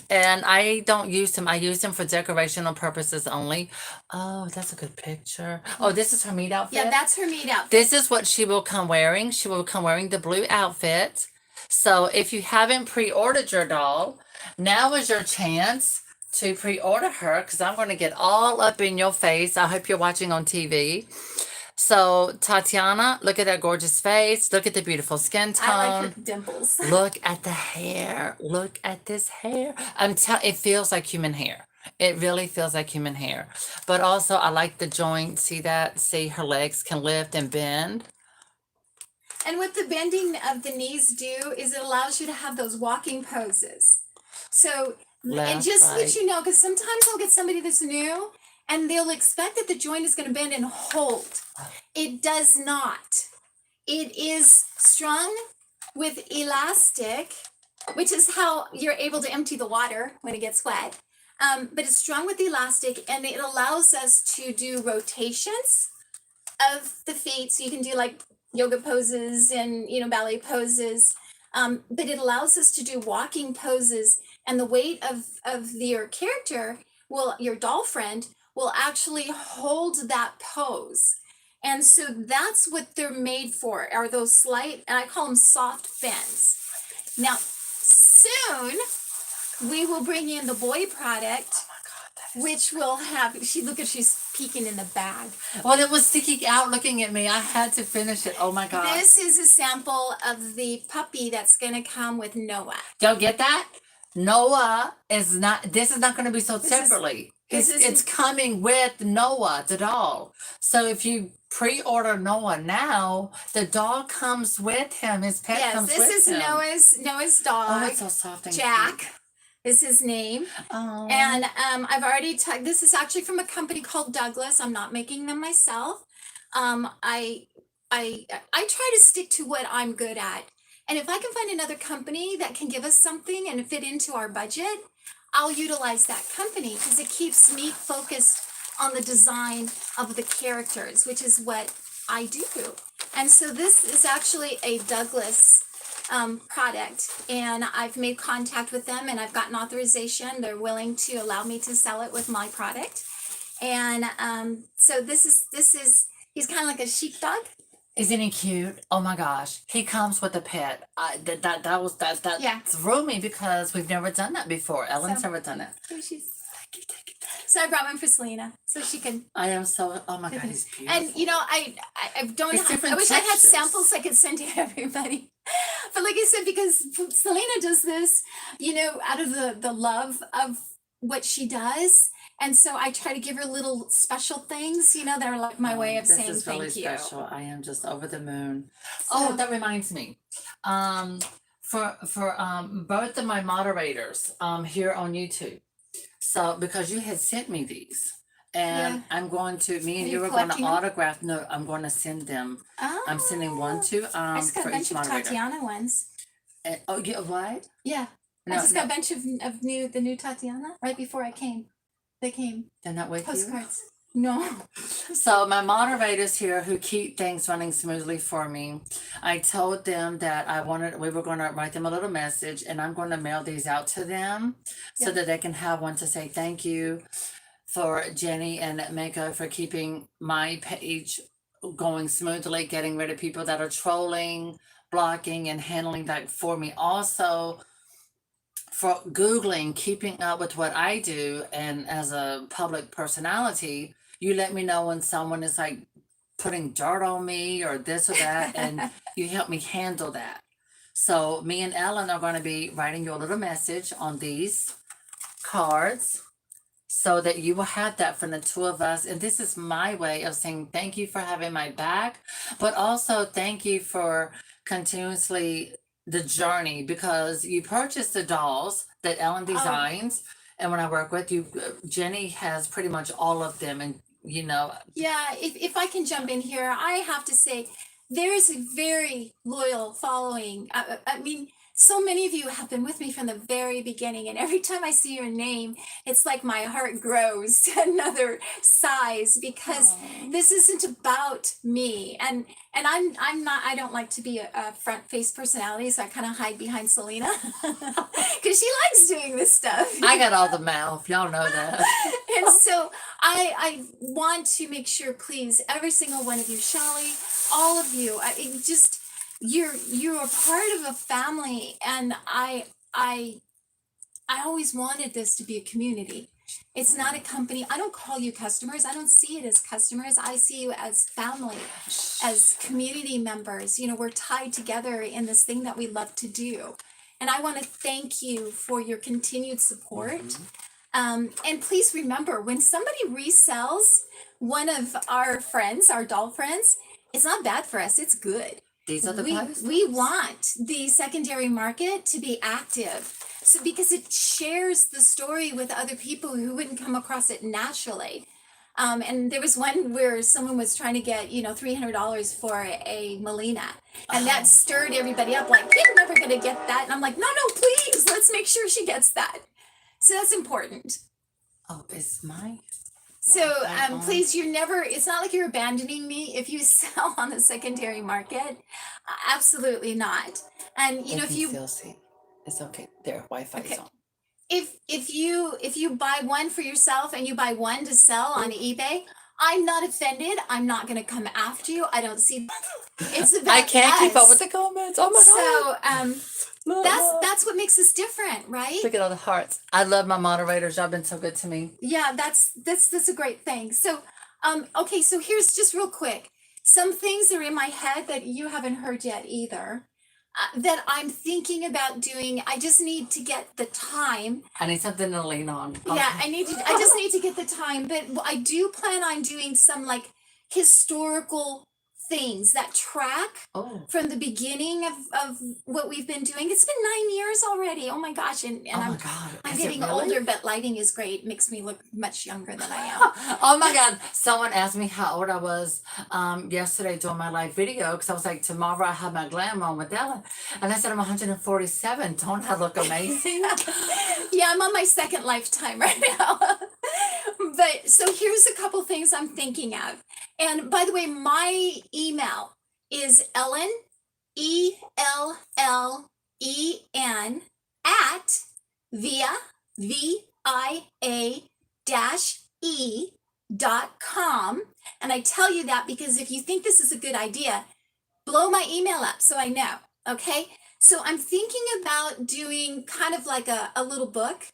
And I don't use them. I use them for decorational purposes only. Oh, that's a good picture. Oh, this is her meet outfit? Yeah, that's her meet outfit. This is what she will come wearing. She will come wearing the blue outfit. So if you haven't pre-ordered your doll, now is your chance to pre-order her because I'm going to get all up in your face. I hope you're watching on TV. So Tatiana, look at that gorgeous face. Look at the beautiful skin tone. I like her dimples. Look at the hair. Look at this hair. It feels like human hair. It really feels like human hair. But also I like the joint. See that? See her legs can lift and bend. And what the bending of the knees do is it allows you to have those walking poses. So, and just let you know, because sometimes I'll get somebody that's new and they'll expect that the joint is going to bend and hold. It does not. It is strung with elastic, which is how you're able to empty the water when it gets wet. But it's strung with elastic and it allows us to do rotations of the feet. So you can do like yoga poses and, ballet poses. But it allows us to do walking poses, and the weight of your character your doll friend will actually hold that pose. And so that's what they're made for, are those slight, and I call them soft bends. Now, soon we will bring in the boy product, which will have, she's peeking in the bag. Well, it was sticking out looking at me. I had to finish it. Oh my God. This is a sample of the puppy that's going to come with Noah. Y'all get that? Noah is not, this is not going to be sold separately. It's coming with Noah, the doll. So if you pre-order Noah now, the doll comes with him. His pet comes with him. Yes, this is Noah's dog. Oh, it's so soft and Jack. cute. Is his name. Oh. And I've already this is actually from a company called Douglas. I'm not making them myself. I try to stick to what I'm good at. And if I can find another company that can give us something and fit into our budget, I'll utilize that company because it keeps me focused on the design of the characters, which is what I do. And so this is actually a Douglas product, and I've made contact with them and I've gotten authorization. They're willing to allow me to sell it with my product. And so this is he's kind of like a sheepdog. Isn't he cute? Oh my gosh, he comes with a pet. That threw me because we've never done that before. Ellen's never done it. So I brought one for Selena so she can. I am so. Oh my God, he's beautiful. And I don't. I wish I had samples I could send to everybody. But like I said, because Selena does this, out of the love of what she does. And so I try to give her little special things, that are like my way of saying thank you. This is really special. I am just over the moon. So, that reminds me. For both of my moderators here on YouTube. So because you had sent me these. And I'm going to, me and you were going to autograph. No, I'm going to send them. Oh. I'm sending one to I just got a bunch of Tatiana ones. Oh, yeah, what? Yeah. I just got a bunch of the new Tatiana right before I came. They came. They're not with postcards. No. So my moderators here who keep things running smoothly for me, I told them that we were going to write them a little message, and I'm going to mail these out to them so that they can have one to say thank you for Jenny and Mako for keeping my page going smoothly, getting rid of people that are trolling, blocking, and handling that for me. Also, for Googling, keeping up with what I do, and as a public personality, you let me know when someone is like putting dirt on me or this or that, and you help me handle that. So me and Ellen are going to be writing you a little message on these cards so that you will have that from the two of us. And this is my way of saying thank you for having my back, but also thank you for continuously the journey, because you purchased the dolls that Ellen designs. And when I work with you, Jenny has pretty much all of them. And yeah, if I can jump in here, I have to say there's a very loyal following. I mean, so many of you have been with me from the very beginning, and every time I see your name, it's like my heart grows to another size because this isn't about me. And I'm not, I don't like to be a front face personality, so I kind of hide behind Selena because she likes doing this stuff. I got all the mouth. Y'all know that. And so I want to make sure, please, every single one of you, Shelly, all of you, you're a part of a family, and I always wanted this to be a community. It's not a company. I don't call you customers. I don't see it as customers. I see you as family, as community members. You know, we're tied together in this thing that we love to do. And I want to thank you for your continued support. And please remember, when somebody resells one of our friends, our doll friends, it's not bad for us. It's good. These are the we want the secondary market to be active. So because it shares the story with other people who wouldn't come across it naturally. And there was one where someone was trying to get, $300 for a Melina. And that stirred everybody up like, you're never going to get that. And I'm like, no, please, let's make sure she gets that. So that's important. Oh, it's mine. So please, it's not like you're abandoning me if you sell on the secondary market. Absolutely not. And if you feel seen, it's okay. Their Wi-Fi is on. If you buy one for yourself and you buy one to sell on eBay, I'm not offended. I'm not going to come after you. I don't see. It's about I can't keep up us. with the comments. Oh my God. So that's what makes us different, right? Look at all the hearts. I love my moderators. Y'all been so good to me. Yeah, that's a great thing. So okay, so here's just real quick some things that are in my head that you haven't heard yet either, that I'm thinking about doing. I just need to get the time. I need something to lean on. Yeah, I just need to get the time, but I do plan on doing some like historical things that track from the beginning of what we've been doing. It's been 9 years already. Oh my gosh. And I'm getting older, but lighting is great. Makes me look much younger than I am. Oh my God. Someone asked me how old I was yesterday doing my live video, because I was like, tomorrow I have my glam on with Ellen. And I said, I'm 147. Don't I look amazing? Yeah, I'm on my second lifetime right now. But so here's a couple things I'm thinking of. And by the way, my email is Ellen, ELLEN, at VIA-E.com. And I tell you that because if you think this is a good idea, blow my email up so I know. Okay. So I'm thinking about doing kind of like a little book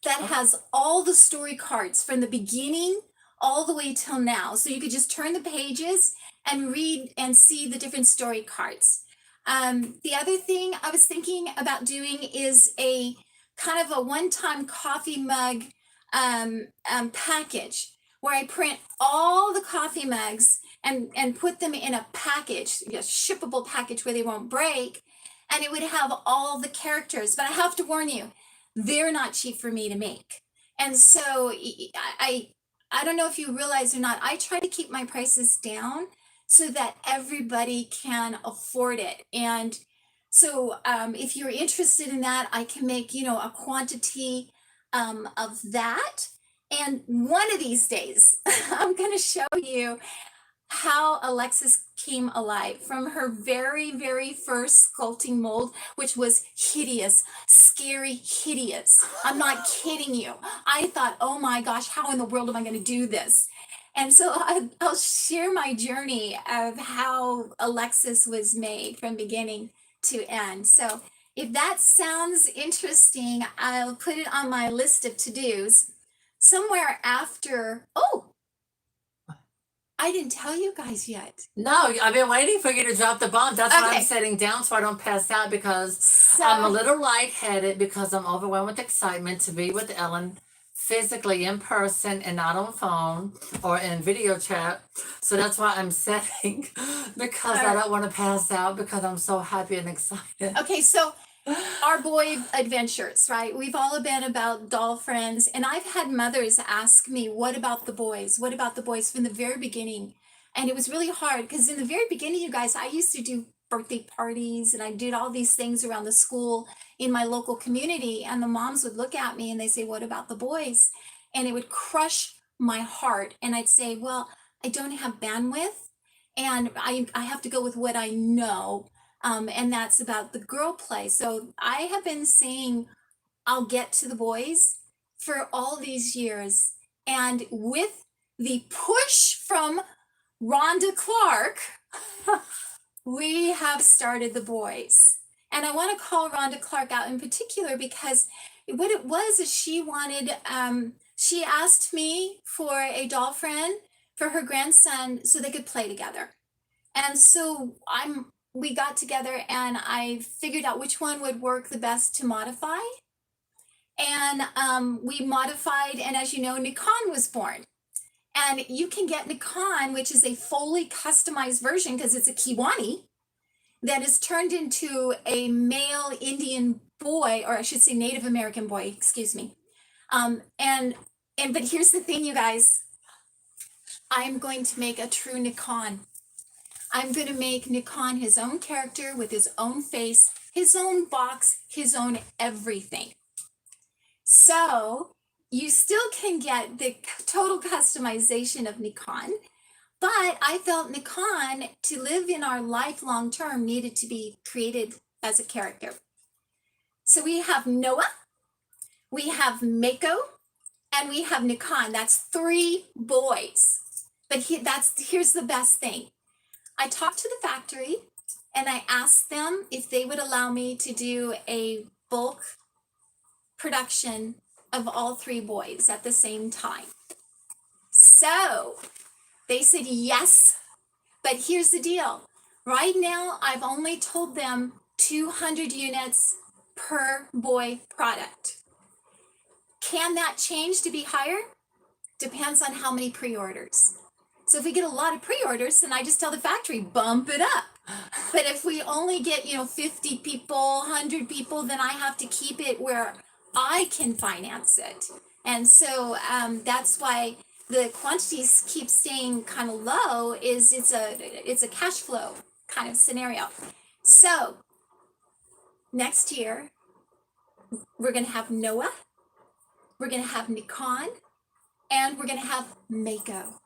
that has all the story cards from the beginning all the way till now. So you could just turn the pages and read and see the different story cards. The other thing I was thinking about doing is a kind of a one-time coffee mug package where I print all the coffee mugs and put them in a package, a shippable package where they won't break. And it would have all the characters. But I have to warn you, they're not cheap for me to make. And so I don't know if you realize or not, I try to keep my prices down so that everybody can afford it. And so if you're interested in that, I can make, a quantity of that. And one of these days, I'm going to show you how Alexis came alive from her very, very first sculpting mold, which was hideous, scary, hideous. I'm not kidding you. I thought, oh my gosh, how in the world am I going to do this? And so I'll share my journey of how Alexis was made from beginning to end. So if that sounds interesting, I'll put it on my list of to-dos somewhere after. Oh, I didn't tell you guys yet. No, I've been waiting for you to drop the bomb. That's why I'm sitting down so I don't pass out, because I'm a little lightheaded because I'm overwhelmed with excitement to be with Ellen physically in person and not on phone or in video chat. So that's why I'm sitting, because I don't want to pass out, because I'm so happy and excited. Okay, so our boy adventures, right? We've all been about doll friends, and I've had mothers ask me, what about the boys? What about the boys from the very beginning? And it was really hard because in the very beginning, you guys, I used to do birthday parties and I did all these things around the school in my local community. And the moms would look at me and they say, what about the boys? And it would crush my heart. And I'd say, well, I don't have bandwidth and I have to go with what I know. And that's about the girl play. So I have been saying, I'll get to the boys for all these years. And with the push from Rhonda Clark, we have started the boys. And I want to call Rhonda Clark out in particular because what it was is she wanted, she asked me for a doll friend for her grandson so they could play together. And so we got together and I figured out which one would work the best to modify. And we modified, and as you know, Nikon was born. And you can get Nikon, which is a fully customized version because it's a Kiwani that is turned into a male Indian boy, or I should say Native American boy, excuse me. But here's the thing, you guys. I'm going to make a true Nikon. I'm going to make Nikon his own character with his own face, his own box, his own everything. So you still can get the total customization of Nikon, but I felt Nikon, to live in our life long term, needed to be created as a character. So we have Noah, we have Mako, and we have Nikon. That's 3 boys. But here's the best thing. I talked to the factory and I asked them if they would allow me to do a bulk production of all 3 boys at the same time. So they said yes, but here's the deal. Right now, I've only told them 200 units per boy product. Can that change to be higher? Depends on how many pre-orders. So if we get a lot of pre-orders, then I just tell the factory, bump it up. But if we only get, 50 people, 100 people, then I have to keep it where I can finance it. And so that's why the quantities keep staying kind of low, is it's a cash flow kind of scenario. So next year, we're going to have Noah, we're going to have Nikon, and we're going to have Mako.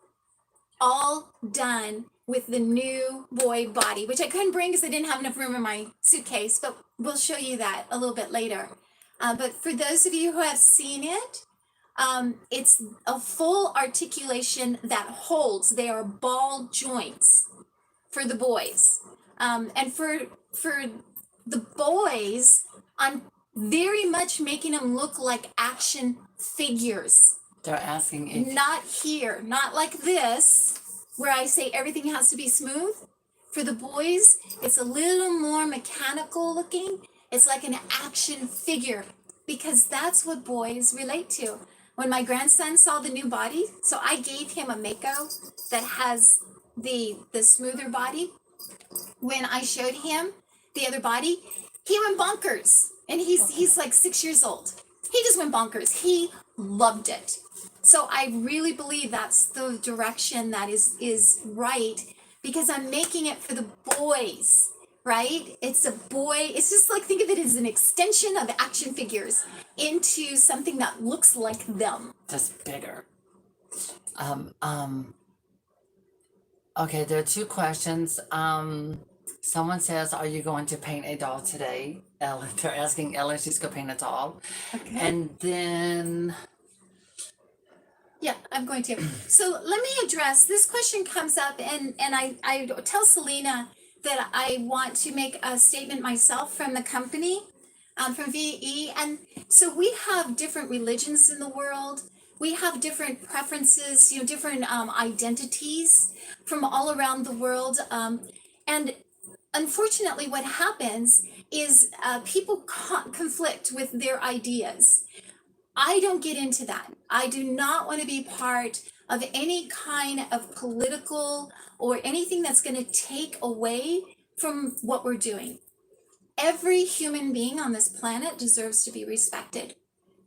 All done with the new boy body, which I couldn't bring because I didn't have enough room in my suitcase, but we'll show you that a little bit later. But for those of you who have seen it, it's a full articulation that holds. They are ball joints for the boys. And for the boys, I'm very much making them look like action figures. They're asking if... Not here, not like this, where I say everything has to be smooth. For the boys, it's a little more mechanical looking. It's like an action figure, because that's what boys relate to. When my grandson saw the new body, so I gave him a Mako that has the smoother body. When I showed him the other body, he went bonkers. And he's like 6 years old. He just went bonkers. He loved it. So I really believe that's the direction that is right, because I'm making it for the boys, right? It's a boy. It's just like, think of it as an extension of action figures into something that looks like them. Just bigger. Okay, there are 2 questions. Someone says, are you going to paint a doll today? Ellen, they're asking Ellen if she's going to paint a doll. Okay. And then... Yeah, I'm going to. So let me address, this question comes up, and I tell Selena that I want to make a statement myself from the company, from VE. And so we have different religions in the world. We have different preferences, different identities from all around the world. And unfortunately, what happens is people conflict with their ideas. I don't get into that. I do not want to be part of any kind of political or anything that's going to take away from what we're doing. Every human being on this planet deserves to be respected.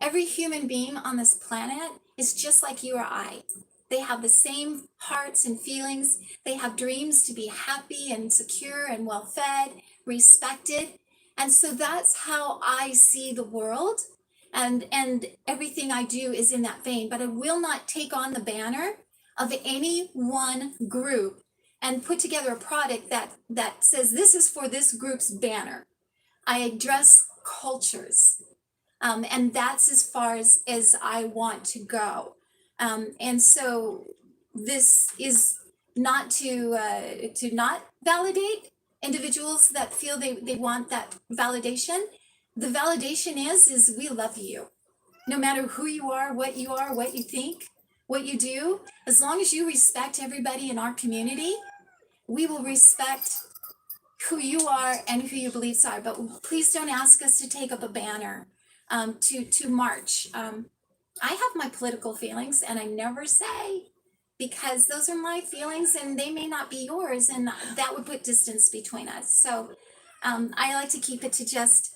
Every human being on this planet is just like you or I. They have the same hearts and feelings. They have dreams to be happy and secure and well fed, respected. And so that's how I see the world. And everything I do is in that vein. But I will not take on the banner of any one group and put together a product that says this is for this group's banner. I address cultures. And that's as far as I want to go. And so this is not to not validate individuals that feel they want that validation. The validation is we love you. No matter who you are, what you think, what you do, as long as you respect everybody in our community, we will respect who you are and who your beliefs are. But please don't ask us to take up a banner to march. I have my political feelings, and I never say, because those are my feelings and they may not be yours, and that would put distance between us. So I like to keep it to just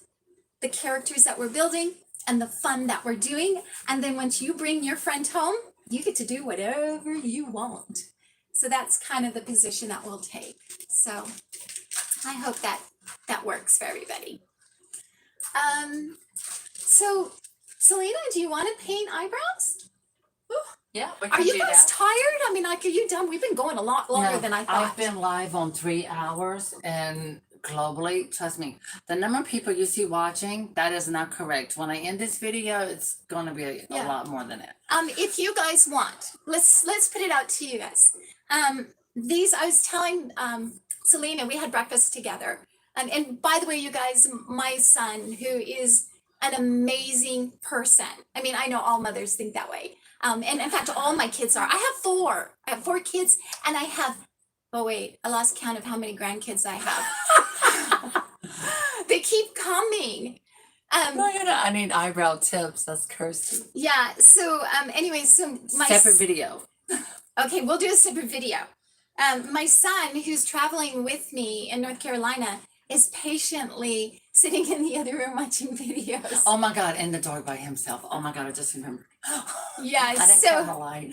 the characters that we're building and the fun that we're doing. And then once you bring your friend home, you get to do whatever you want. So that's kind of the position that we'll take. So I hope that works for everybody. So Selena, do you want to paint eyebrows? Yeah, we Are can you do guys that. tired? I mean, like, are you done? We've been going a lot longer No, than I thought. I've been live on 3 hours, and globally, trust me, the number of people you see watching, that is not correct. When I end this video, it's gonna be a Yeah. lot more than that. If you guys want, let's put it out to you guys. These I was telling Selena, we had breakfast together. And by the way, you guys, my son, who is an amazing person. I mean, I know all mothers think that way. And in fact, all my kids are. I have 4. I have 4 kids, and I have, oh wait, I lost count of how many grandkids I have. They keep coming. I need eyebrow tips. That's Kirsty. Yeah. So anyway, so my Separate video. Okay, we'll do a separate video. My son, who's traveling with me in North Carolina, is patiently sitting in the other room watching videos. Oh my God, in the dark by himself. Oh my God, I just remembered. Yeah, I didn't turn the light.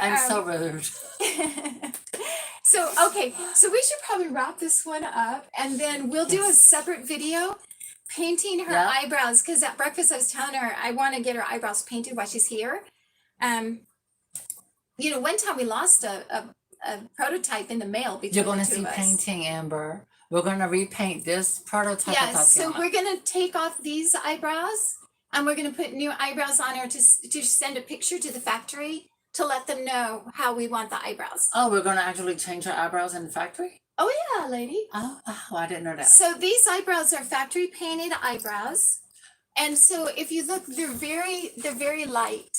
I'm so rude. So okay, so we should probably wrap this one up, and then we'll do a separate video painting her eyebrows, because at breakfast I was telling her I want to get her eyebrows painted while she's here. You know, one time we lost a prototype in the mail between You're going to the two see of us. painting, Amber. We're going to repaint this prototype. Yeah, of so Tatiana. we're gonna take off these eyebrows, and we're gonna put new eyebrows on her to send a picture to the factory to let them know how we want the eyebrows. Oh, we're going to actually change her eyebrows in the factory? Oh yeah, lady. Oh, I didn't know that. So these eyebrows are factory painted eyebrows, and so if you look, they're very light.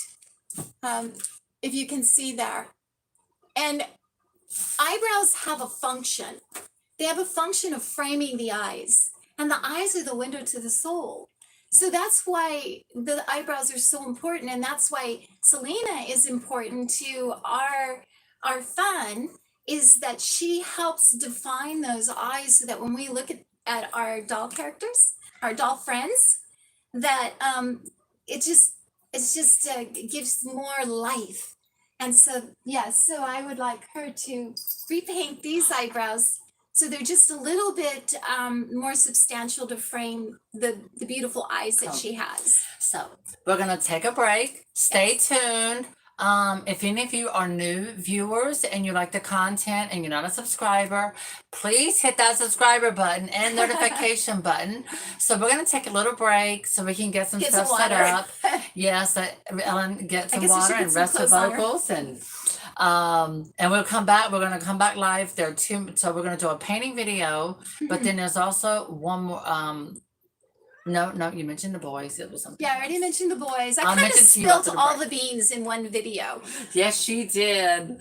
If you can see there, and eyebrows have a function. They have a function of framing the eyes, and the eyes are the window to the soul. So that's why the eyebrows are so important, and that's why Selena is important to our fun, is that she helps define those eyes, so that when we look at our doll characters, our doll friends, that it just gives more life. And so so I would like her to repaint these eyebrows so they're just a little bit more substantial to frame the beautiful eyes that she has. So we're going to take a break. Stay tuned. If any of you are new viewers and you like the content and you're not a subscriber, please hit that subscriber button and notification button. So we're going to take a little break so we can get some stuff set up. Yes, Ellen, get some water and rest her vocals, and we'll come back. We're going to come back live. There are 2, so we're going to do a painting video, but then there's also one more. No, you mentioned the boys. It was something. Yeah, I already mentioned the boys. I kind of spilled all the beans in one video. Yes, she did.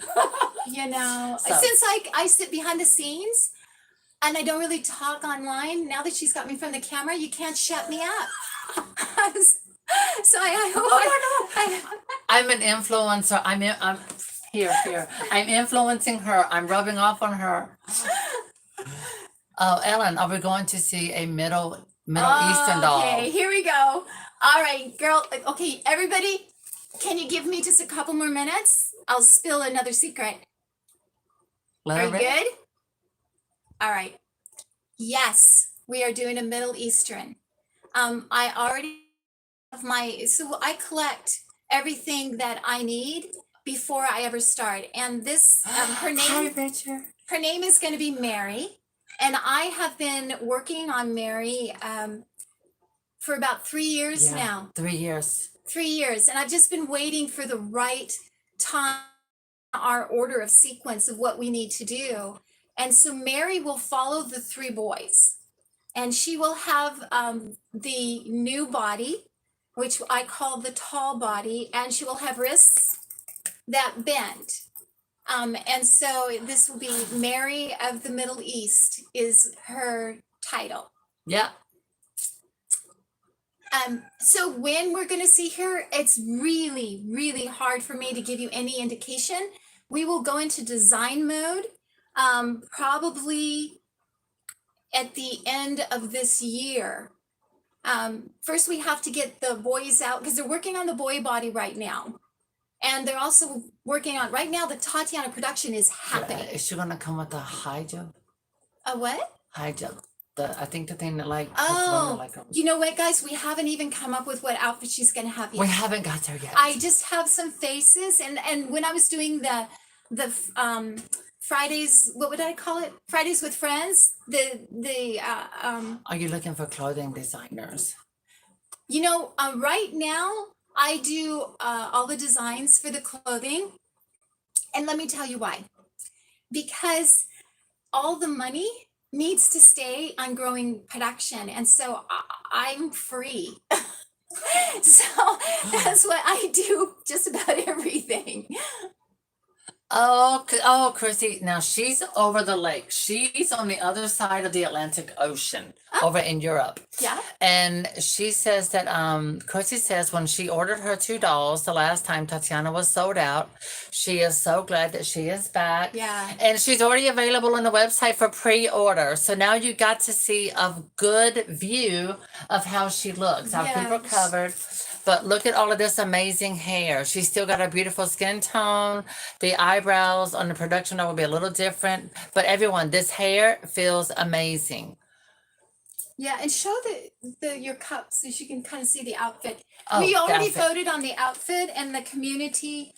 You know, since I sit behind the scenes and I don't really talk online, now that she's got me from the camera, you can't shut me up. So I hope I'm an influencer. I'm here. I'm influencing her. I'm rubbing off on her. Oh, Ellen, are we going to see a Middle Eastern doll? Okay, here we go. All right, girl. Okay, everybody, can you give me just a couple more minutes? I'll spill another secret. Let Are her you rip. good? All right. Yes, we are doing a Middle Eastern. I already have so I collect everything that I need before I ever start. And this, Hi, Richard. her name is going to be Mary. And I have been working on Mary for about 3 years now. 3 years. 3 years. And I've just been waiting for the right time, our order of sequence of what we need to do. And so Mary will follow the 3 boys. And she will have the new body, which I call the tall body, and she will have wrists that bend. And so this will be Mary of the Middle East is her title. Yeah. So when we're going to see her, it's really, really hard for me to give you any indication. We will go into design mode probably at the end of this year. First, we have to get the boys out because they're working on the boy body right now. And they're also working on, right now, the Tatiana production is happening. Is she gonna come with a high jump? A what? High jump. I think the thing that like. Oh, like you know what, guys? We haven't even come up with what outfit she's gonna have yet. we haven't got there yet. I just have some faces, and when I was doing the Fridays, what would I call it? Fridays with Friends. Are you looking for clothing designers? You know, right now I do all the designs for the clothing, and let me tell you why. Because all the money needs to stay on growing production, and so I'm free. So that's what I do, just about everything. Oh, Chrissy. Now she's over the lake. She's on the other side of the Atlantic Ocean, over in Europe. Yeah. And she says that Chrissy says when she ordered her 2 dolls the last time Tatiana was sold out, she is so glad that she is back. Yeah. And she's already available on the website for pre-order. So now you got to see a good view of how she looks. I'll keep her Yes. covered. But look at all of this amazing hair. She's still got a beautiful skin tone. The eyebrows on the production will be a little different. But everyone, this hair feels amazing. Yeah, and show your cup so she can kind of see the outfit. Oh, We the already outfit. voted on the outfit, and the community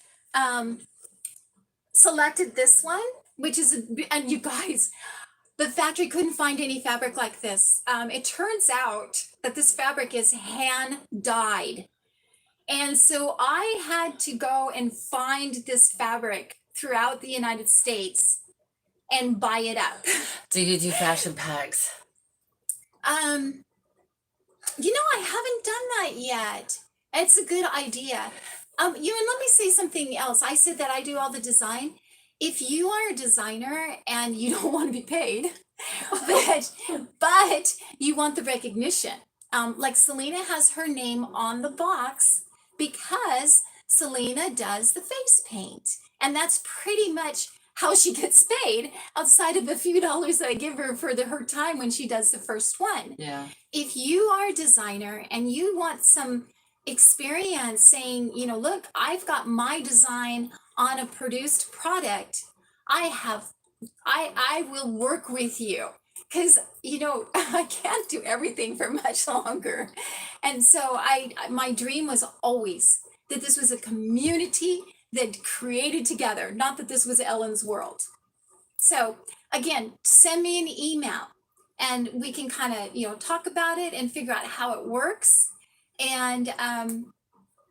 selected this one, which is and you guys, the factory couldn't find any fabric like this. It turns out that this fabric is hand dyed. And so I had to go and find this fabric throughout the United States and buy it up. Do you do fashion packs? You know, I haven't done that yet. It's a good idea. And let me say something else. I said that I do all the design. If you are a designer and you don't want to be paid, but you want the recognition, like Selena has her name on the box because Selena does the face paint, and that's pretty much how she gets paid, outside of a few dollars that I give her for her time when she does the first one. Yeah. If you are a designer and you want some experience saying, look, I've got my design on a produced product, I will work with you, because I can't do everything for much longer. And so my dream was always that this was a community that created together, not that this was Ellen's world. So again, send me an email and we can kind of talk about it and figure out how it works, and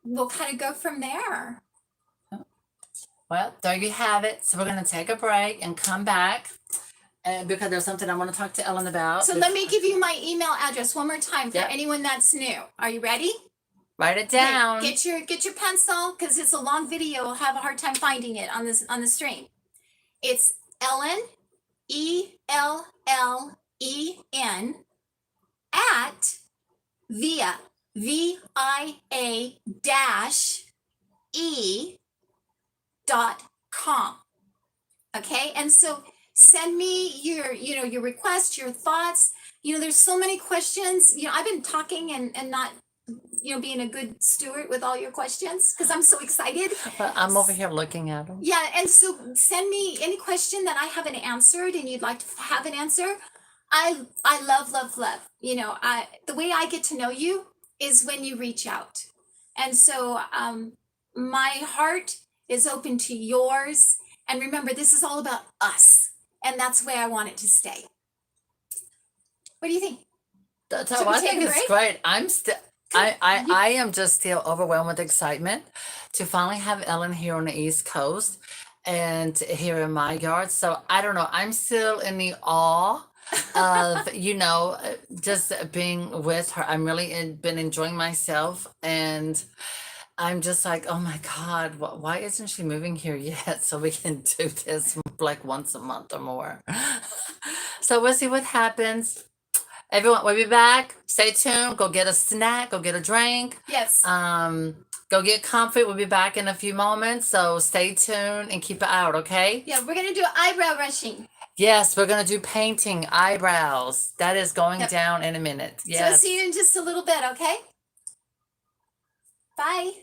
we'll kind of go from there. Well, there you have it. So we're going to take a break and come back, and because there's something I want to talk to Ellen about. So let me give you my email address one more time for Yep. anyone that's new. Are you ready? Write it down. Okay, get your pencil, because it's a long video. I'll have a hard time finding it on the stream. It's Ellen, ELLEN at via VIA-E.com. Okay, and so send me your requests, your thoughts. There's so many questions. I've been talking and not being a good steward with all your questions because I'm so excited. But I'm over here looking at them. Yeah, and so send me any question that I haven't answered and you'd like to have an answer. I love, love, love. The way I get to know you is when you reach out. And so my heart is open to yours. And remember, this is all about us. And that's the way I want it to stay. What do you think? So I think it's great. I'm still I am just still overwhelmed with excitement to finally have Ellen here on the East Coast and here in my yard. So I don't know. I'm still in the awe of just being with her. I'm really been enjoying myself, and I'm just like, oh my God, why isn't she moving here yet so we can do this like once a month or more? So we'll see what happens. Everyone, we'll be back. Stay tuned. Go get a snack. Go get a drink. Yes. Go get comfy. We'll be back in a few moments. So stay tuned and keep it out, okay? Yeah, we're going to do eyebrow brushing. Yes, we're going to do painting eyebrows. That is going down in a minute. Yes. So see you in just a little bit, okay? Bye.